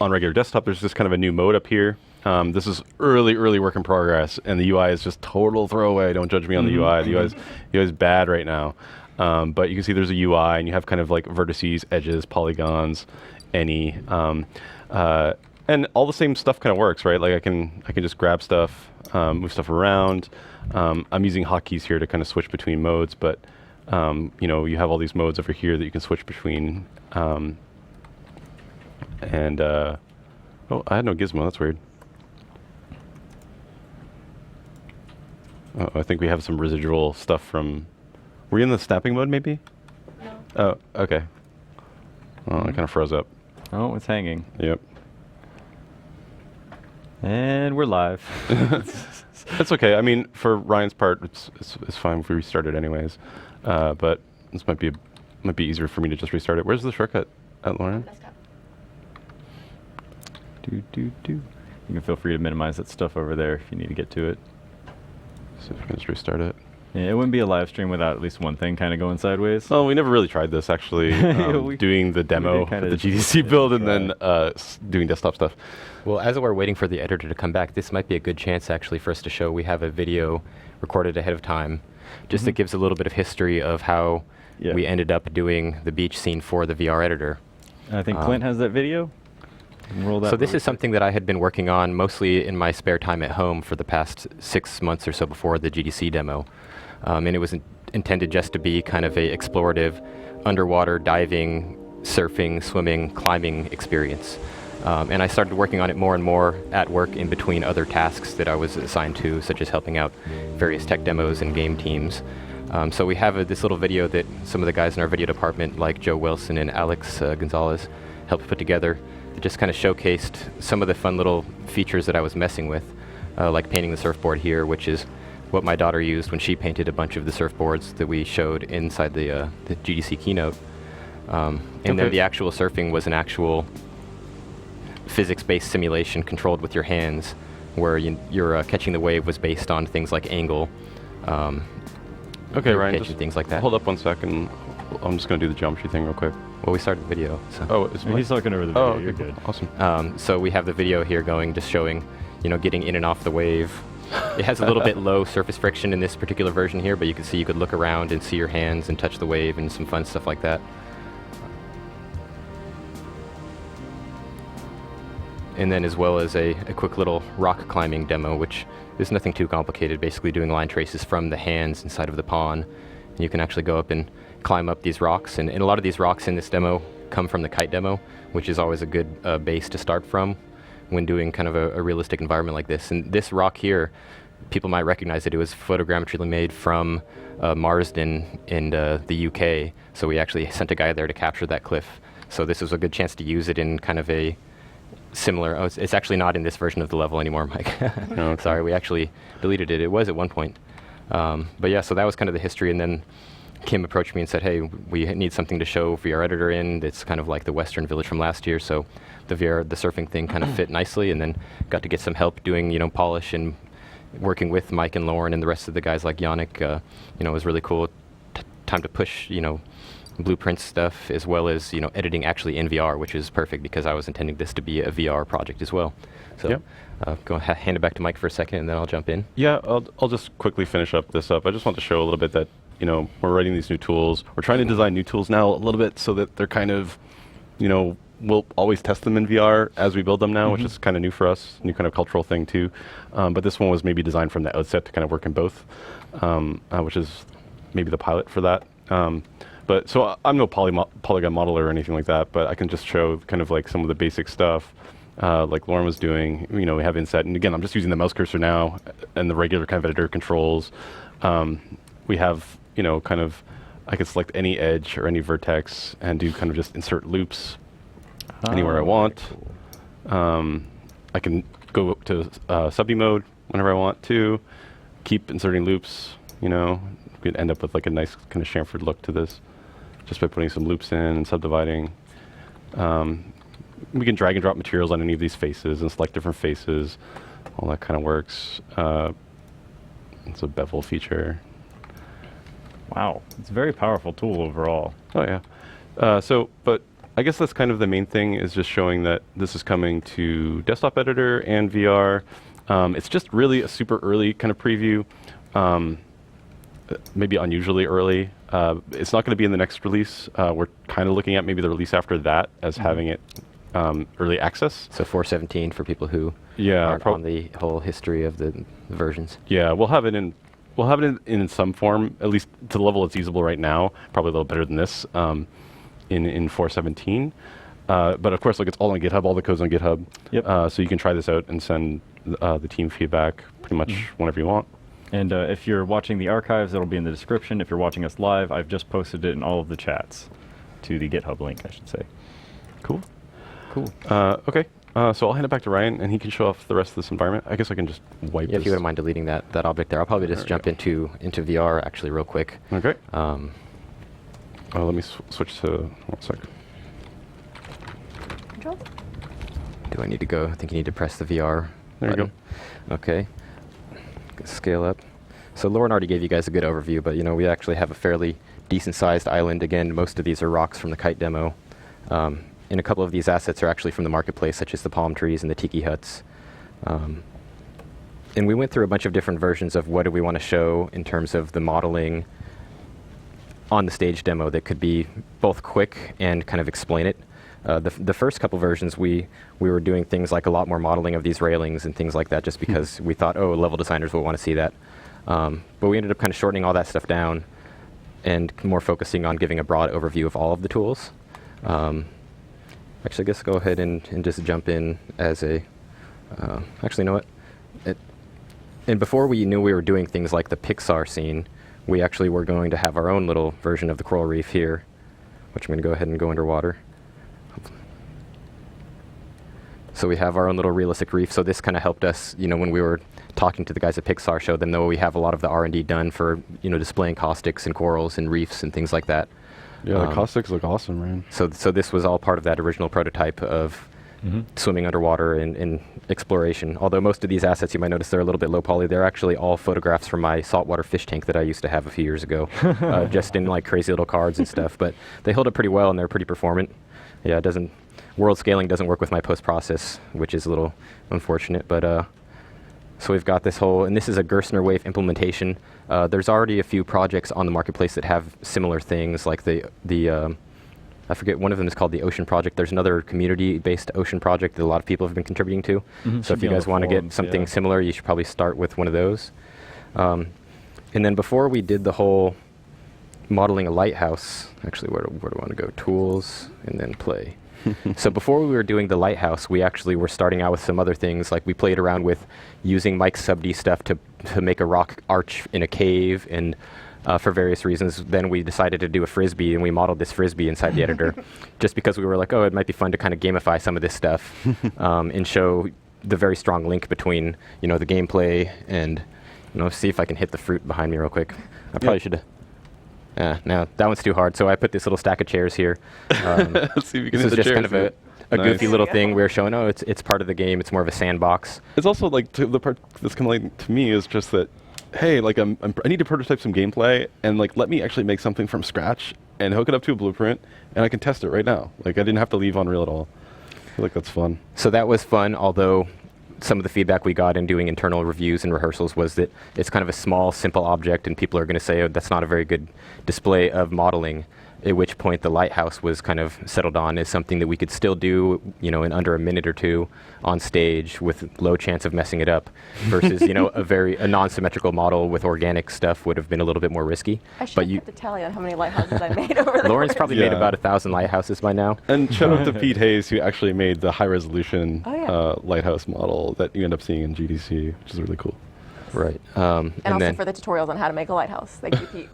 on regular desktop. There's just kind of a new mode up here. This is early work in progress, and the UI is just total throwaway. Don't judge me on the UI. The UI is bad right now. But you can see there's a UI, and you have kind of like vertices, edges, polygons, any, and all the same stuff kind of works, right? Like I can just grab stuff, move stuff around. I'm using hotkeys here to kind of switch between modes, but you have all these modes over here that you can switch between. Oh, I had no gizmo. That's weird. Oh, I think we have some residual stuff from. Were you in the snapping mode, maybe? No. Oh, okay. Oh, it kind of froze up. Oh, it's hanging. Yep. And we're live. That's okay. I mean, for Ryan's part, it's fine if we restart it anyways. But this might be easier for me to just restart it. Where's the shortcut at, Lauren? You can feel free to minimize that stuff over there if you need to get to it. See if we can just restart it. Yeah, it wouldn't be a live stream without at least one thing kind of going sideways. Oh, we never really tried this, actually, doing the demo for the GDC build and then doing desktop stuff. Well, as we're waiting for the editor to come back, this might be a good chance, actually, for us to show we have a video recorded ahead of time, just that gives a little bit of history of how we ended up doing the beach scene for the VR editor. I think Clint has that video. Roll that so this is something that I had been working on mostly in my spare time at home for the past 6 months or so before the GDC demo. And it was intended just to be kind of a explorative underwater diving, surfing, swimming, climbing experience. And I started working on it more and more at work in between other tasks that I was assigned to, such as helping out various tech demos and game teams. So we have this little video that some of the guys in our video department, like Joe Wilson and Alex Gonzalez, helped put together. It just kind of showcased some of the fun little features that I was messing with, like painting the surfboard here, which is what my daughter used when she painted a bunch of the surfboards that we showed inside the GDC keynote. And then the actual surfing was an actual physics-based simulation controlled with your hands, where you're catching the wave was based on things like angle. Okay, Ryan, just things like that. Hold up 1 second. I'm just going to do the geometry thing real quick. Well, we started the video. So. Oh, he's talking over the video. Oh, You're good. Awesome. So we have the video here going, just showing, getting in and off the wave. It has a little bit low surface friction in this particular version here, but you can see you could look around and see your hands and touch the wave and some fun stuff like that. And then as well as a quick little rock climbing demo, which is nothing too complicated, basically doing line traces from the hands inside of the pond. And you can actually go up and climb up these rocks, and a lot of these rocks in this demo come from the kite demo, which is always a good base to start from when doing kind of a realistic environment like this. And this rock here, people might recognize it. It was photogrammetrically made from Marsden in the UK, so we actually sent a guy there to capture that cliff. So this was a good chance to use it in kind of a similar, it's actually not in this version of the level anymore, Mike. No, okay. Sorry, we actually deleted it. It was at one point. But yeah, so that was kind of the history, and then Kim approached me and said, hey, we need something to show VR editor in. It's kind of like the Western Village from last year, so the surfing thing kind of fit nicely, and then got to get some help doing, polish and working with Mike and Lauren and the rest of the guys like Yannick. It was really cool. Time to push, blueprint stuff, as well as, editing actually in VR, which is perfect because I was intending this to be a VR project as well. So go hand it back to Mike for a second, and then I'll jump in. Yeah, I'll just quickly finish up this up. I just want to show a little bit that, we're writing these new tools. We're trying to design new tools now a little bit so that they're kind of, we'll always test them in VR as we build them now, which is kind of new for us, new kind of cultural thing too. But this one was maybe designed from the outset to kind of work in both, which is maybe the pilot for that. But so I'm no polygon modeler or anything like that, but I can just show kind of like some of the basic stuff, like Lauren was doing. You know, we have inset, and again, I'm just using the mouse cursor now and the regular kind of editor controls. We have, you know, kind of, I can select any edge or any vertex and do kind of just insert loops anywhere I want. Cool. I can go to sub-D mode whenever I want to, keep inserting loops, you know. We could end up with like a nice kind of chamfered look to this just by putting some loops in and subdividing. We can drag and drop materials on any of these faces and select different faces. All that kind of works. It's a bevel feature. Wow, it's a very powerful tool overall. Oh yeah. But I guess that's kind of the main thing, is just showing that this is coming to desktop editor and VR. It's just really a super early kind of preview, maybe unusually early. It's not going to be in the next release. We're kind of looking at maybe the release after that as having it early access. So 4.17 for people who aren't on the whole history of the versions. Yeah, we'll have it in some form, at least to the level it's usable right now. Probably a little better than this in 4.17. But of course, like, it's all on GitHub. All the code's on GitHub. Yep. So you can try this out and send the team feedback pretty much whenever you want. And if you're watching the archives, it'll be in the description. If you're watching us live, I've just posted it in all of the chats to the GitHub link, I should say. Cool. Okay. So I'll hand it back to Ryan, and he can show off the rest of this environment. I guess I can just wipe this. If you wouldn't mind deleting that object there. I'll probably just jump into VR actually real quick. Okay. Let me switch to 1 sec. Control? Do I need to go? I think you need to press the VR There button. you go. Okay. Scale up. So Lauren already gave you guys a good overview, but you know, we actually have a fairly decent sized island. Again, most of these are rocks from the kite demo. And a couple of these assets are actually from the marketplace, such as the palm trees and the tiki huts. And we went through a bunch of different versions of what do we want to show in terms of the modeling on the stage demo that could be both quick and kind of explain it. The first couple versions, we were doing things like a lot more modeling of these railings and things like that, just because we thought, oh, level designers will want to see that. But we ended up kind of shortening all that stuff down and more focusing on giving a broad overview of all of the tools. Actually, I guess go ahead and just jump in as a... actually, you know what? And before we knew we were doing things like the Pixar scene, we actually were going to have our own little version of the coral reef here, which I'm going to go ahead and go underwater. So we have our own little realistic reef. So this kind of helped us, you know, when we were talking to the guys at Pixar, showed them that we have a lot of the R&D done for, you know, displaying caustics and corals and reefs and things like that. Yeah, the caustics look awesome, man. So this was all part of that original prototype of swimming underwater and exploration. Although most of these assets, you might notice, they're a little bit low poly. They're actually all photographs from my saltwater fish tank that I used to have a few years ago, just in like crazy little cards and stuff. But they hold up pretty well and they're pretty performant. Yeah, world scaling doesn't work with my post-process, which is a little unfortunate. But so we've got this whole, and this is a Gerstner wave implementation. There's already a few projects on the marketplace that have similar things, like the I forget, one of them is called the Ocean Project. There's another community-based ocean project that a lot of people have been contributing to. So if you guys want to get something similar, you should probably start with one of those. And then before we did the whole modeling a lighthouse, actually, where do I want to go? Tools, and then play. So before we were doing the lighthouse, we actually were starting out with some other things. Like we played around with using Mike's sub-D stuff to make a rock arch in a cave, and for various reasons. Then we decided to do a frisbee, and we modeled this frisbee inside the editor, just because we were like, oh, it might be fun to kind of gamify some of this stuff and show the very strong link between, you know, the gameplay and, you know, see if I can hit the fruit behind me real quick. I probably should have. No, that one's too hard. So I put this little stack of chairs here. Let's see if you can this hit is the just chairs, kind of a goofy little thing. We're showing, oh, it's part of the game. It's more of a sandbox. It's also like the part that's kind of like to me is just that, hey, like I need to prototype some gameplay, and like let me actually make something from scratch and hook it up to a blueprint, and I can test it right now. Like I didn't have to leave Unreal at all. I feel like that's fun. So that was fun, although some of the feedback we got in doing internal reviews and rehearsals was that it's kind of a small, simple object, and people are going to say, oh, that's not a very good display of modeling. at which point the lighthouse was kind of settled on as something that we could still do, in under a minute or two on stage with low chance of messing it up, versus, a non-symmetrical model with organic stuff would have been a little bit more risky. I should have kept a tally on how many lighthouses I made over the Lauren's course. probably made about 1,000 lighthouses by now. And shout out to Pete Hayes, who actually made the high-resolution Oh, lighthouse model that you end up seeing in GDC, which is really cool. Right. And also then for the tutorials on how to make a lighthouse. Thank you, Pete.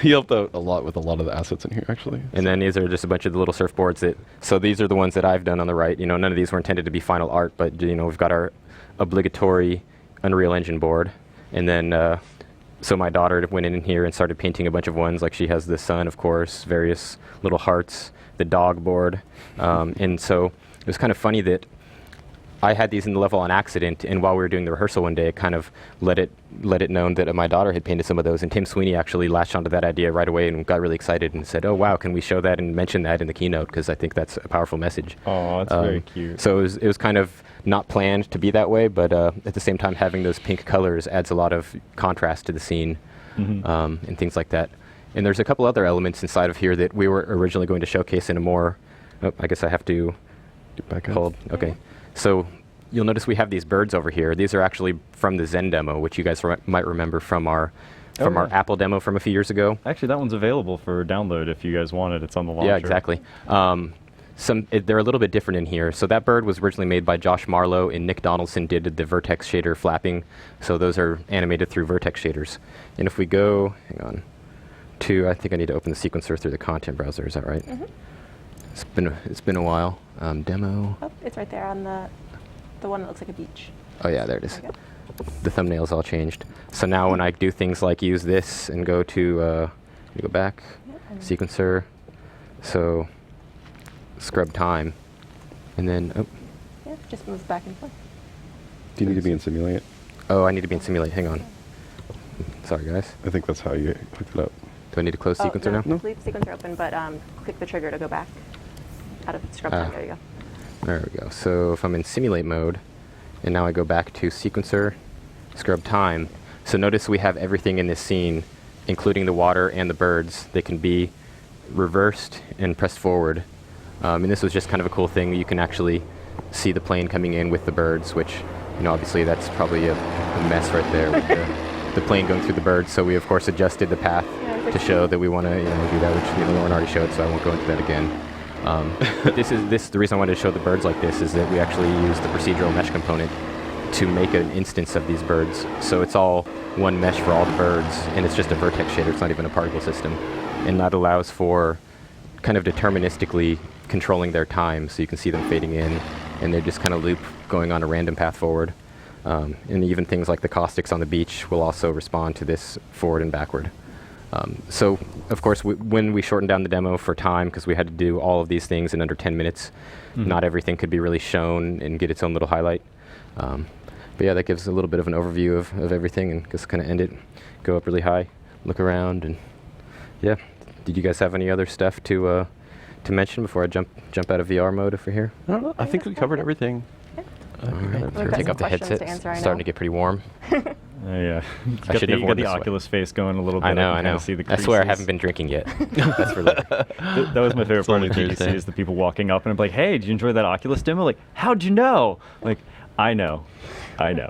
He helped out a lot with a lot of the assets in here, actually. And then these are just a bunch of the little surfboards so these are the ones that I've done on the right. None of these were intended to be final art, but, we've got our obligatory Unreal Engine board. And then, so my daughter went in here and started painting a bunch of ones, like she has the sun, of course, various little hearts, the dog board. And so it was kind of funny that I had these in the level on accident, and while we were doing the rehearsal one day, it kind of let it known that my daughter had painted some of those, and Tim Sweeney actually latched onto that idea right away and got really excited and said, "Oh wow, can we show that and mention that in the keynote? Because I think that's a powerful message." Oh, that's very cute. So it was kind of not planned to be that way, but at the same time, having those pink colors adds a lot of contrast to the scene, and things like that. And there's a couple other elements inside of here that we were originally going to showcase in a more. Oh, I guess I have to get back hold. Okay. So you'll notice we have these birds over here. These are actually from the Zen demo, which you guys might remember from our our Apple demo from a few years ago. Actually, that one's available for download if you guys want it. It's on the launcher. Yeah, exactly. They're a little bit different in here. So that bird was originally made by Josh Marlowe, and Nick Donaldson did the Vertex shader flapping. So those are animated through Vertex shaders. And if we go, hang on, I think I need to open the sequencer through the content browser. Is that right? Mm-hmm. It's been a while. Demo. Oh, it's right there on the one that looks like a beach. Oh yeah, there it is. The thumbnail's all changed. So now when I do things like use this and go to, go back, sequencer, so scrub time, and then, Just moves back and forth. Do you need to be in Simulate? Oh, I need to be in Simulate. Hang on. Sorry, guys. I think that's how you hooked it up. Do I need to close sequencer now? No, leave sequencer open, but click the trigger to go back out of scrub time. There you go. There we go. So if I'm in Simulate mode, and now I go back to sequencer, scrub time. So notice we have everything in this scene, including the water and the birds. They can be reversed and pressed forward. And this was just kind of a cool thing. You can actually see the plane coming in with the birds, which, obviously that's probably a mess right there with the plane going through the birds. So we, of course, adjusted the path to show that we want to do that, which Lauren already showed, so I won't go into that again. But the reason I wanted to show the birds like this is that we actually use the procedural mesh component to make an instance of these birds. So it's all one mesh for all the birds, and it's just a vertex shader. It's not even a particle system. And that allows for kind of deterministically controlling their time, so you can see them fading in, and they just kind of loop going on a random path forward. And even things like the caustics on the beach will also respond to this forward and backward. So, of course, when we shortened down the demo for time, because we had to do all of these things in under 10 minutes, not everything could be really shown and get its own little highlight. But yeah, that gives a little bit of an overview of everything, and just kind of end it, go up really high, look around, and yeah. Did you guys have any other stuff to mention before I jump out of VR mode over here? I don't know. I think we covered everything. All right, take off the headset. It's starting to get pretty warm. Yeah. I should have got worn the this way. Oculus face going a little bit. I know. See the I swear I creases. haven't been drinking yet. That's for later. That was my favorite part of only GDC Thursday. is the people walking up and I'm like, "Hey, did you enjoy that Oculus demo?" Like, "How'd you know?" Like, I know. Yeah,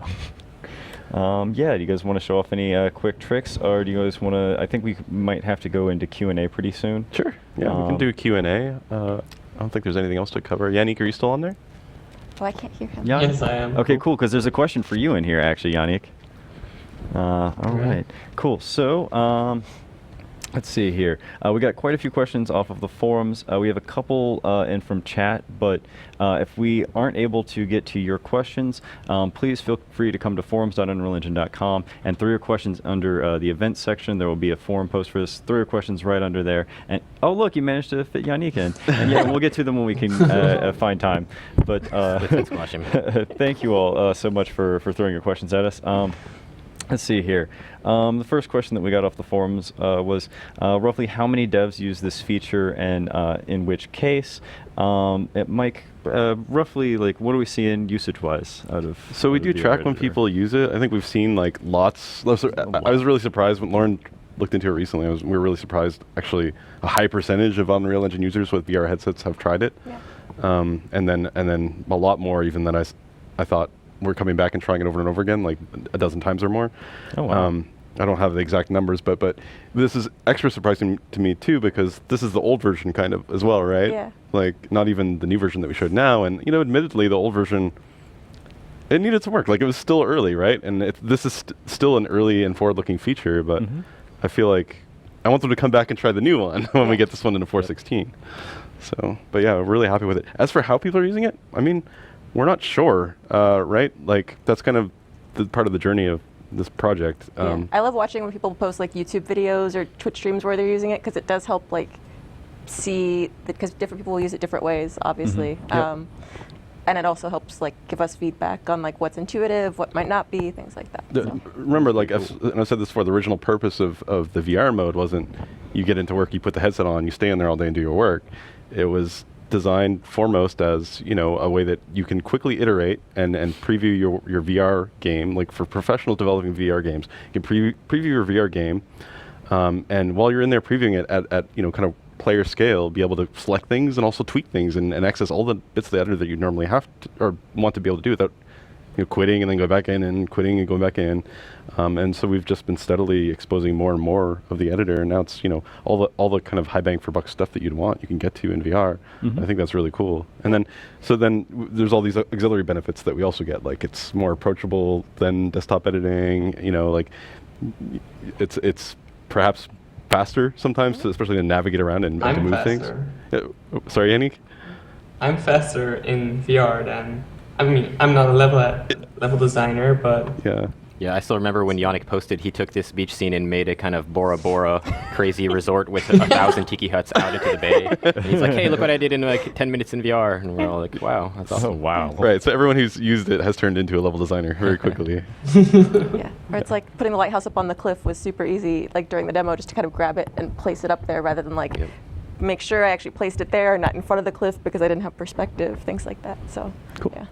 do you guys want to show off any quick tricks, or do you guys want to? I think we might have to go into Q&A pretty soon. Sure. Yeah, we can do Q&A. I don't think there's anything else to cover. Yannick, are you still on there? Oh, I can't hear him. Yannick? Yes, I am. Okay, cool, because there's a question for you in here, actually, Yannick. All right, cool. So, let's see here. We got quite a few questions off of the forums. We have a couple in from chat, but if we aren't able to get to your questions, please feel free to come to forums.unrealengine.com and throw your questions under the events section. There will be a forum post for this. Throw your questions right under there. And oh, look, you managed to fit Yannick in. And yeah, we'll get to them when we can find time. But thank you all so much for throwing your questions at us. Let's see here. The first question that we got off the forums was roughly how many devs use this feature and in which case. Mike, roughly, like, what do we see in usage-wise out of? So we do track when people use it. I think we've seen like lots. I was really surprised when Lauren looked into it recently. We were really surprised. Actually, a high percentage of Unreal Engine users with VR headsets have tried it, and then a lot more even than I thought were coming back and trying it over and over again, like a dozen times or more. Oh wow. I don't have the exact numbers, but this is extra surprising to me too, because this is the old version kind of as well, right? Yeah. Like not even the new version that we showed now, and admittedly the old version, it needed some work. Like it was still early, right? And this is still an early and forward-looking feature, but I feel like I want them to come back and try the new one when we get this one into 4.16. So, but yeah, we're really happy with it. As for how people are using it, I mean, we're not sure, right? Like that's kind of the part of the journey of this project. I love watching when people post like YouTube videos or Twitch streams where they're using it, because it does help like see, because different people will use it different ways, obviously. And it also helps like give us feedback on like what's intuitive, what might not be, things like that. Remember, like and I said this before, the original purpose of the VR mode wasn't you get into work, you put the headset on, you stay in there all day and do your work. It was designed foremost as a way that you can quickly iterate and preview your VR game. Like for professionals developing VR games, you can preview your VR game, and while you're in there previewing it at kind of player scale, be able to select things and also tweak things and access all the bits of the editor that you normally have to, or want to be able to do without quitting and then go back in and quitting and going back in. And so we've just been steadily exposing more and more of the editor, and now it's all the kind of high bang for buck stuff that you'd want you can get to in VR. I think that's really cool. And then there's all these auxiliary benefits that we also get, like it's more approachable than desktop editing. Like it's perhaps faster sometimes, especially to navigate around and to move things. Sorry, Yannick? I'm faster in VR than, I mean, I'm not a level designer, but Yeah, I still remember when Yannick posted, he took this beach scene and made a kind of Bora Bora crazy resort with 1,000 tiki huts out into the bay. And he's like, hey, look what I did in like 10 minutes in VR. And we're all like, wow, that's awesome. Oh, wow. Right, so everyone who's used it has turned into a level designer very quickly. Or it's like putting the lighthouse up on the cliff was super easy, like during the demo, just to kind of grab it and place it up there rather than like make sure I actually placed it there, not in front of the cliff because I didn't have perspective, things like that. So, cool. Yeah.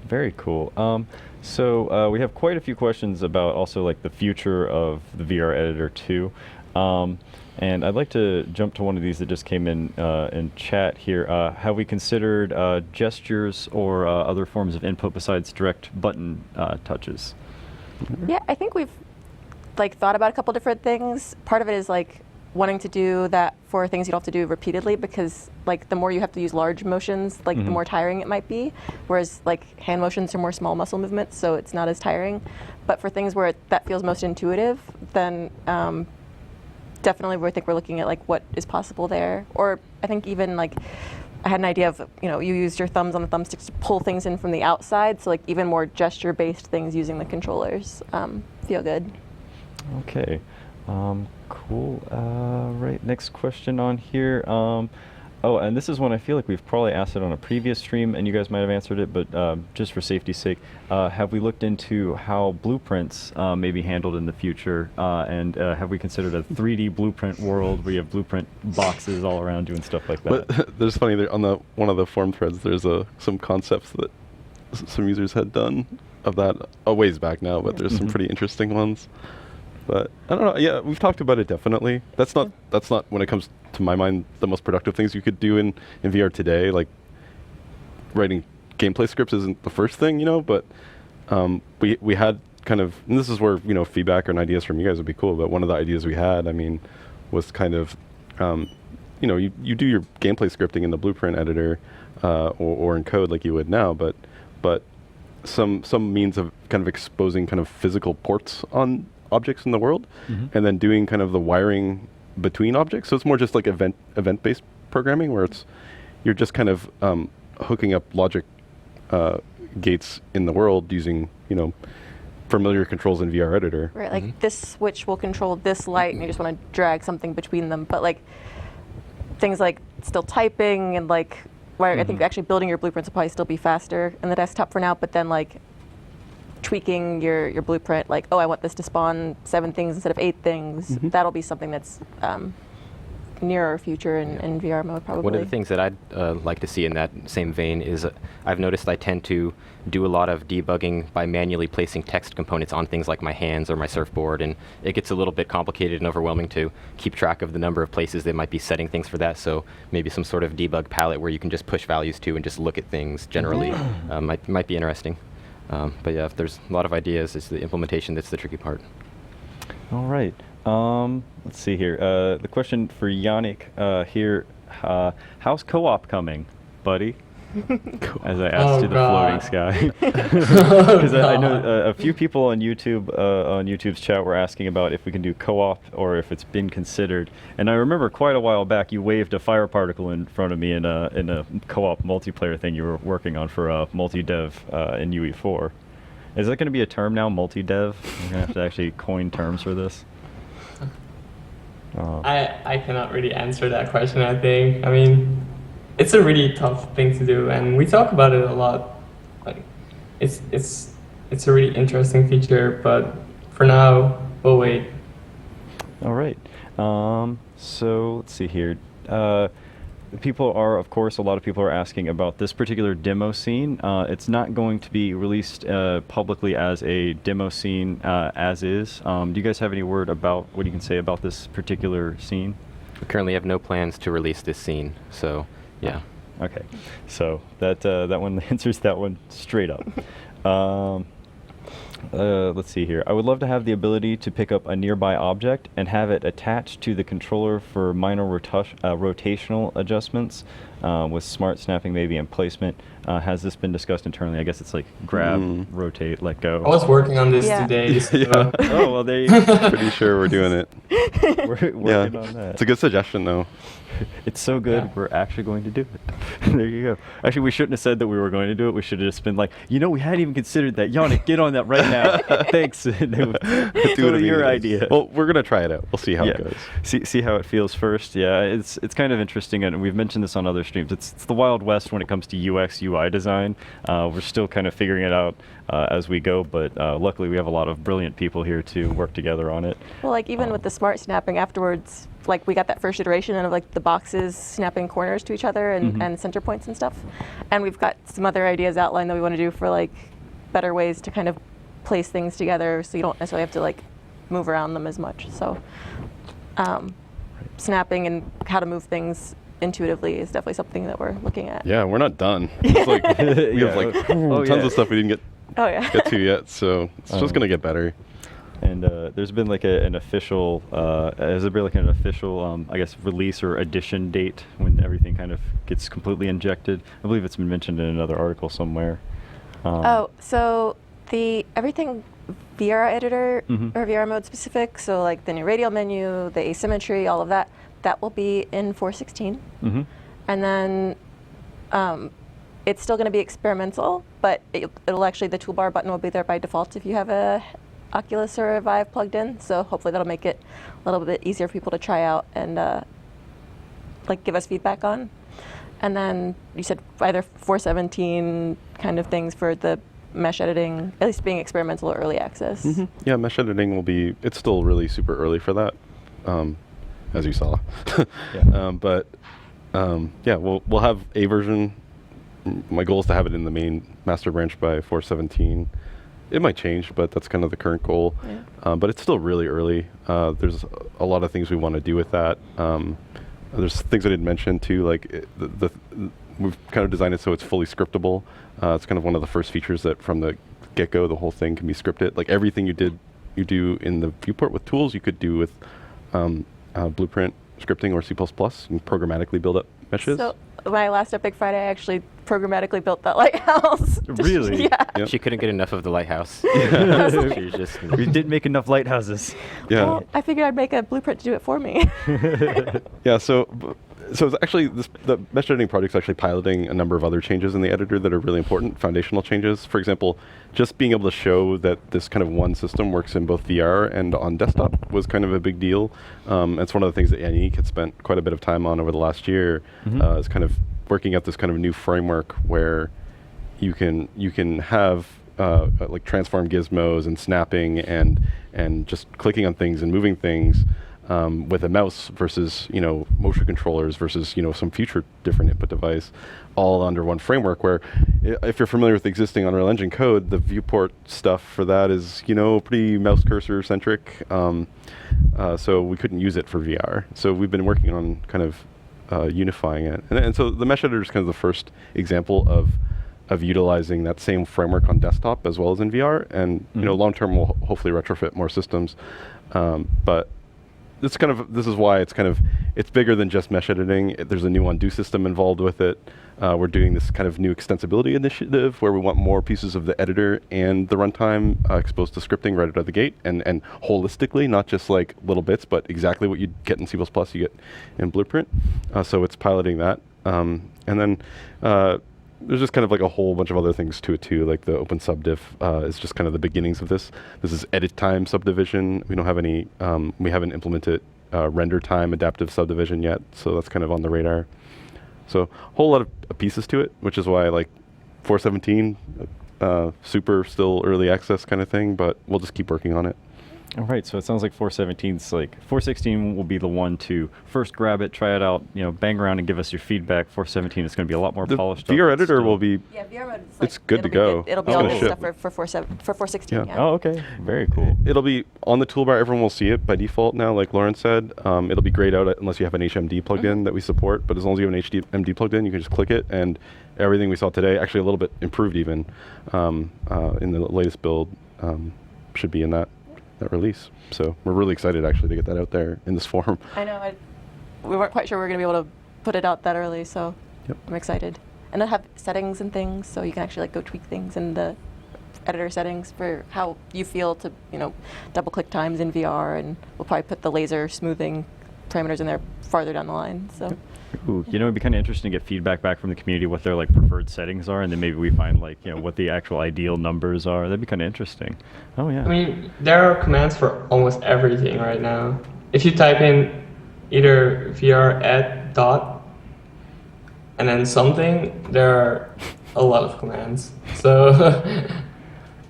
Very cool. So we have quite a few questions about also like the future of the VR editor too. And I'd like to jump to one of these that just came in chat here. Have we considered gestures or other forms of input besides direct button touches? Yeah, I think we've like thought about a couple different things. Part of it is like wanting to do that for things you don't have to do repeatedly, because like the more you have to use large motions, like the more tiring it might be, whereas like hand motions are more small muscle movements, so it's not as tiring. But for things where that feels most intuitive, then definitely I think we're looking at like what is possible there. Or I think even like I had an idea of, you used your thumbs on the thumbsticks to pull things in from the outside, so like even more gesture-based things using the controllers feel good. Okay. Cool. Right, next question on here. Oh, and this is one I feel like we've probably asked it on a previous stream, and you guys might have answered it, but just for safety's sake, have we looked into how blueprints may be handled in the future, and have we considered a 3D blueprint world where you have blueprint boxes all around you and stuff like that? But there's funny, there on one of the forum threads, there's some concepts that some users had done of that a ways back now, but there's some pretty interesting ones. But I don't know. Yeah, we've talked about it definitely. That's not when it comes to my mind the most productive things you could do in VR today. Like writing gameplay scripts isn't the first thing, But we had kind of, and this is where feedback and ideas from you guys would be cool. But one of the ideas we had, was kind of you do your gameplay scripting in the blueprint editor or in code like you would now, but some means of kind of exposing kind of physical ports on objects in the world, and then doing kind of the wiring between objects. So it's more just like event-based programming, where you're just kind of hooking up logic gates in the world using familiar controls in VR editor. Right, like this switch will control this light, and you just want to drag something between them. But like things like still typing and like I think actually building your blueprints will probably still be faster in the desktop for now. But then like tweaking your blueprint, like, oh, I want this to spawn 7 things instead of 8 things. That'll be something that's nearer future in VR mode, probably. One of the things that I'd like to see in that same vein is I've noticed I tend to do a lot of debugging by manually placing text components on things like my hands or my surfboard, and it gets a little bit complicated and overwhelming to keep track of the number of places they might be setting things for that. So maybe some sort of debug palette where you can just push values to and just look at things generally might be interesting. But yeah, if there's a lot of ideas, it's the implementation that's the tricky part. All right. Let's see here. The question for Yannick here. How's co-op coming, buddy? As I asked to the floating sky. Because I know a few people on YouTube, on YouTube's chat were asking about if we can do co-op or if it's been considered. And I remember quite a while back you waved a fire particle in front of me in a co-op multiplayer thing you were working on for multi-dev in UE4. Is that going to be a term now, multi-dev? We're going to have to actually coin terms for this. I cannot really answer that question, I think. I mean, it's a really tough thing to do, and we talk about it a lot. Like, it's a really interesting feature, but for now, we'll wait. All right. So let's see here. People are, of course, a lot of people are asking about this particular demo scene. It's not going to be released publicly as a demo scene as is. Do you guys have any word about what you can say about this particular scene? We currently have no plans to release this scene, so yeah. Okay, so that one answers that one straight up. Let's see here. I would love to have the ability to pick up a nearby object and have it attached to the controller for minor rotational adjustments with smart snapping maybe and placement. Has this been discussed internally? I guess it's like grab, rotate, let go. I was working on this today. So. Oh, well, there you Pretty sure we're doing it. We're working on that. It's a good suggestion, though. It's so good, we're actually going to do it. There you go. Actually, we shouldn't have said that we were going to do it. We should have just been like, we hadn't even considered that. Yannick, get on that right now. Thanks. It's your idea. Well, we're going to try it out. We'll see how it goes. See how it feels first. Yeah, it's kind of interesting, and we've mentioned this on other streams. It's the Wild West when it comes to UX, UI design. We're still kind of figuring it out as we go, but luckily we have a lot of brilliant people here to work together on it. Well, like even with the smart snapping afterwards, like we got that first iteration of like the boxes snapping corners to each other and center points and stuff. And we've got some other ideas outlined that we want to do for like better ways to kind of place things together so you don't necessarily have to like move around them as much. So snapping and how to move things intuitively is definitely something that we're looking at. Yeah, we're not done. It's like, we have like tons of stuff we didn't get to yet, so it's just going to get better. And there's been like an official, has there been like an official, I guess, release or edition date when everything kind of gets completely injected? I believe it's been mentioned in another article somewhere. So the everything VR editor or VR mode specific, so like the new radial menu, the asymmetry, all of that, that will be in 4.16. And then it's still going to be experimental, but it'll actually, the toolbar button will be there by default if you have a Oculus or a Vive plugged in, so hopefully that'll make it a little bit easier for people to try out and like give us feedback on. And then you said either 4.17 kind of things for the mesh editing, at least being experimental or early access. Yeah, mesh editing will be, it's still really super early for that, as you saw. Yeah, we'll have a version. My goal is to have it in the main master branch by 4.17. It might change, but that's kind of the current goal. But it's still really early. There's a lot of things we want to do with that. There's things I didn't mention too, like we've kind of designed it so it's fully scriptable. It's kind of one of the first features that from the get-go, the whole thing can be scripted. Like everything you do in the viewport with tools, you could do with Blueprint scripting or C++ and programmatically build up meshes. So when I last at Big Friday, I actually programmatically built that lighthouse. Really? Yeah. She couldn't get enough of the lighthouse. She just, we didn't make enough lighthouses. Yeah. Well, I figured I'd make a blueprint to do it for me. Yeah, so it's actually, the mesh editing project is actually piloting a number of other changes in the editor that are really important, foundational changes. For example, just being able to show that this kind of one system works in both VR and on desktop was kind of a big deal. It's one of the things that Yannick had spent quite a bit of time on over the last year, is kind of working out this kind of new framework where you can have like transform gizmos and snapping and just clicking on things and moving things with a mouse versus, motion controllers versus, some future different input device, all under one framework. Where if you're familiar with existing Unreal Engine code, the viewport stuff for that is, pretty mouse cursor centric. So we couldn't use it for VR. So we've been working on kind of unifying it. And so the mesh editor is kind of the first example of utilizing that same framework on desktop as well as in VR. And, long term we'll hopefully retrofit more systems. But this is why it's bigger than just mesh editing. There's a new undo system involved with it. We're doing this kind of new extensibility initiative where we want more pieces of the editor and the runtime exposed to scripting right out of the gate and holistically, not just like little bits, but exactly what you get in C++, you get in Blueprint. So it's piloting that. And then there's just kind of like a whole bunch of other things to it too, like the open subdiff is just kind of the beginnings of this. This is edit time subdivision. We don't have any, we haven't implemented render time adaptive subdivision yet, so that's kind of on the radar. So a whole lot of pieces to it, which is why like 4.17, super still early access kind of thing, but we'll just keep working on it. All right, so it sounds like 4.17's like 4.16 will be the one to first grab it, try it out, bang around and give us your feedback. 4.17 is going to be a lot more polished. The VR editor will be. Yeah, VR mode. It's good to go. It'll be all this stuff for 4.16. Yeah. Yeah. Oh, okay. Very cool. It'll be on the toolbar. Everyone will see it by default now, like Lauren said. It'll be grayed out unless you have an HMD plugged in that we support. But as long as you have an HMD plugged in, you can just click it, and everything we saw today, actually a little bit improved even in the latest build, should be in that release. So we're really excited actually to get that out there in this form. I know. We weren't quite sure we were going to be able to put it out that early, so I'm excited. And it'll have settings and things, so you can actually like go tweak things in the editor settings for how you feel to, double click times in VR, and we'll probably put the laser smoothing parameters in there farther down the line. So. Ooh, it'd be kind of interesting to get feedback back from the community what their like preferred settings are, and then maybe we find like what the actual ideal numbers are. That'd be kind of interesting. Oh yeah. I mean, there are commands for almost everything right now. If you type in either VR add dot and then something, there are a lot of commands. So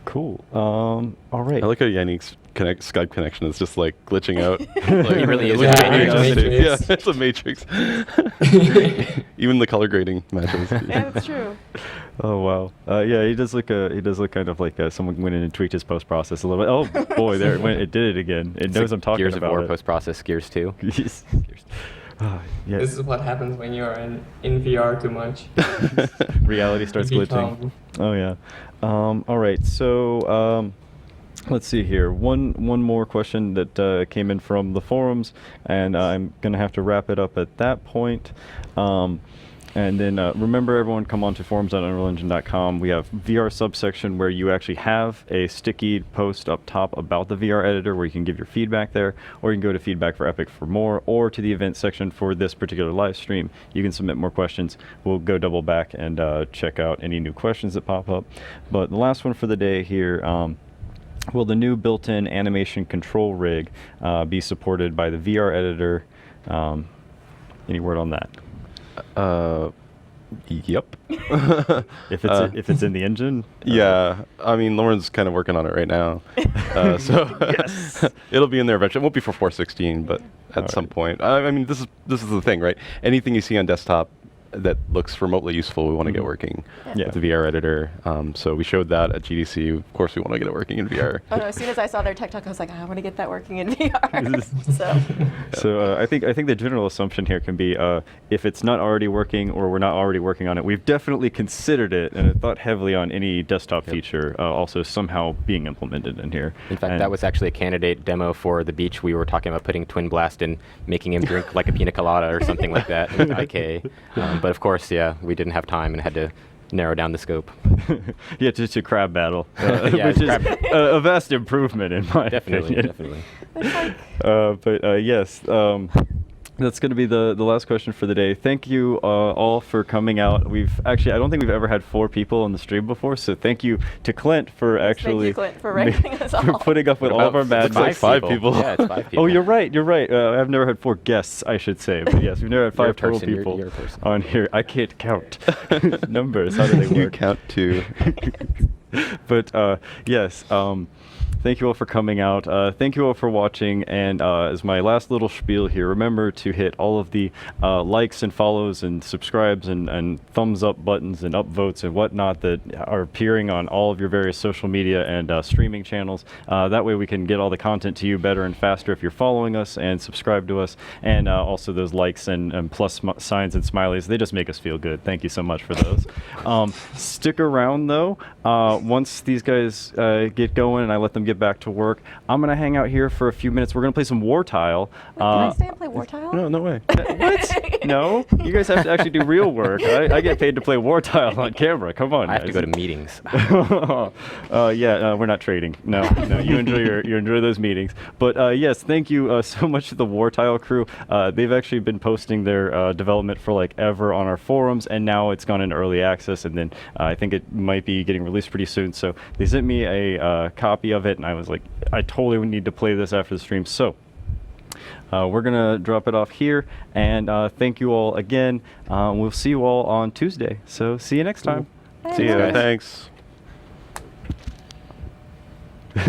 cool. All right. I like how Yannick's Skype connection is just like glitching out. It really is. Yeah, it's a matrix. Even the color grading matches. Yeah, that's true. Oh wow. Yeah, he does look kind of like someone went in and tweaked his post process a little bit. Oh boy, there it went. It did it again. It knows I'm talking Gears about of War it. post process Gears 2. Yes. Yeah. this is what happens when you are in VR too much. Reality starts glitching. Oh yeah. All right. So let's see here. One more question that came in from the forums, and I'm gonna have to wrap it up at that point. And then remember, everyone, come on to forums.unrealengine.com. We have VR subsection where you actually have a sticky post up top about the VR editor where you can give your feedback there, or you can go to feedback for Epic for more, or to the event section for this particular live stream. You can submit more questions. We'll go double back and check out any new questions that pop up. But the last one for the day here, will the new built-in animation control rig be supported by the VR editor? Any word on that? Yep. If it's in the engine? Yeah. I mean, Lauren's kind of working on it right now. So yes. It'll be in there eventually. It won't be for 4.16, but at some point. I mean, this is the thing, right? Anything you see on desktop that looks remotely useful, we want to get working with the VR editor. So we showed that at GDC. Of course, we want to get it working in VR. Oh no! As soon as I saw their tech talk, I was like, I want to get that working in VR. So I think the general assumption here can be if it's not already working or we're not already working on it, we've definitely considered it and thought heavily on any desktop feature also somehow being implemented in here. In fact, that was actually a candidate demo for the beach. We were talking about putting Twin Blast and making him drink like a pina colada or something like that with IK. But of course, we didn't have time and had to narrow down the scope. Yeah, to crab battle, yeah, which is a vast improvement in my opinion. Definitely. But yes, that's going to be the last question for the day. Thank you all for coming out. I don't think we've ever had 4 people on the stream before, so thank you to Clint for actually Clint, for ranking us all. for putting up with all of our madness. Looks like 5 people. Yeah, it's 5 people. Oh, you're right. I've never had 4 guests, I should say. But yes, we've never had 5 total people you're a person. on here. I can't count numbers. How do they work? You count 2. But yes. Thank you all for coming out. Thank you all for watching. And as my last little spiel here, remember to hit all of the likes and follows and subscribes and thumbs up buttons and upvotes and whatnot that are appearing on all of your various social media and streaming channels. That way we can get all the content to you better and faster if you're following us and subscribe to us. And also those likes and plus signs and smileys, they just make us feel good. Thank you so much for those. Stick around though. Once these guys get going and I let them get back to work, I'm gonna hang out here for a few minutes. We're gonna play some War Tile. Wait, can I stay and play War Tile? No way. What? No, you guys have to actually do real work. I get paid to play War Tile on camera. Come on, I have to guys. go to meetings. We're not trading. No, you enjoy those meetings. But yes, thank you so much to the War Tile crew. They've actually been posting their development for like ever on our forums, and now it's gone into early access, and then I think it might be getting released pretty soon. So they sent me a copy of it, and I was like, I totally need to play this after the stream. So we're gonna drop it off here, and thank you all again. We'll see you all on Tuesday. So see you next time. See you. guys. Thanks.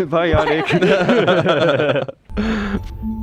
Bye, Yannick.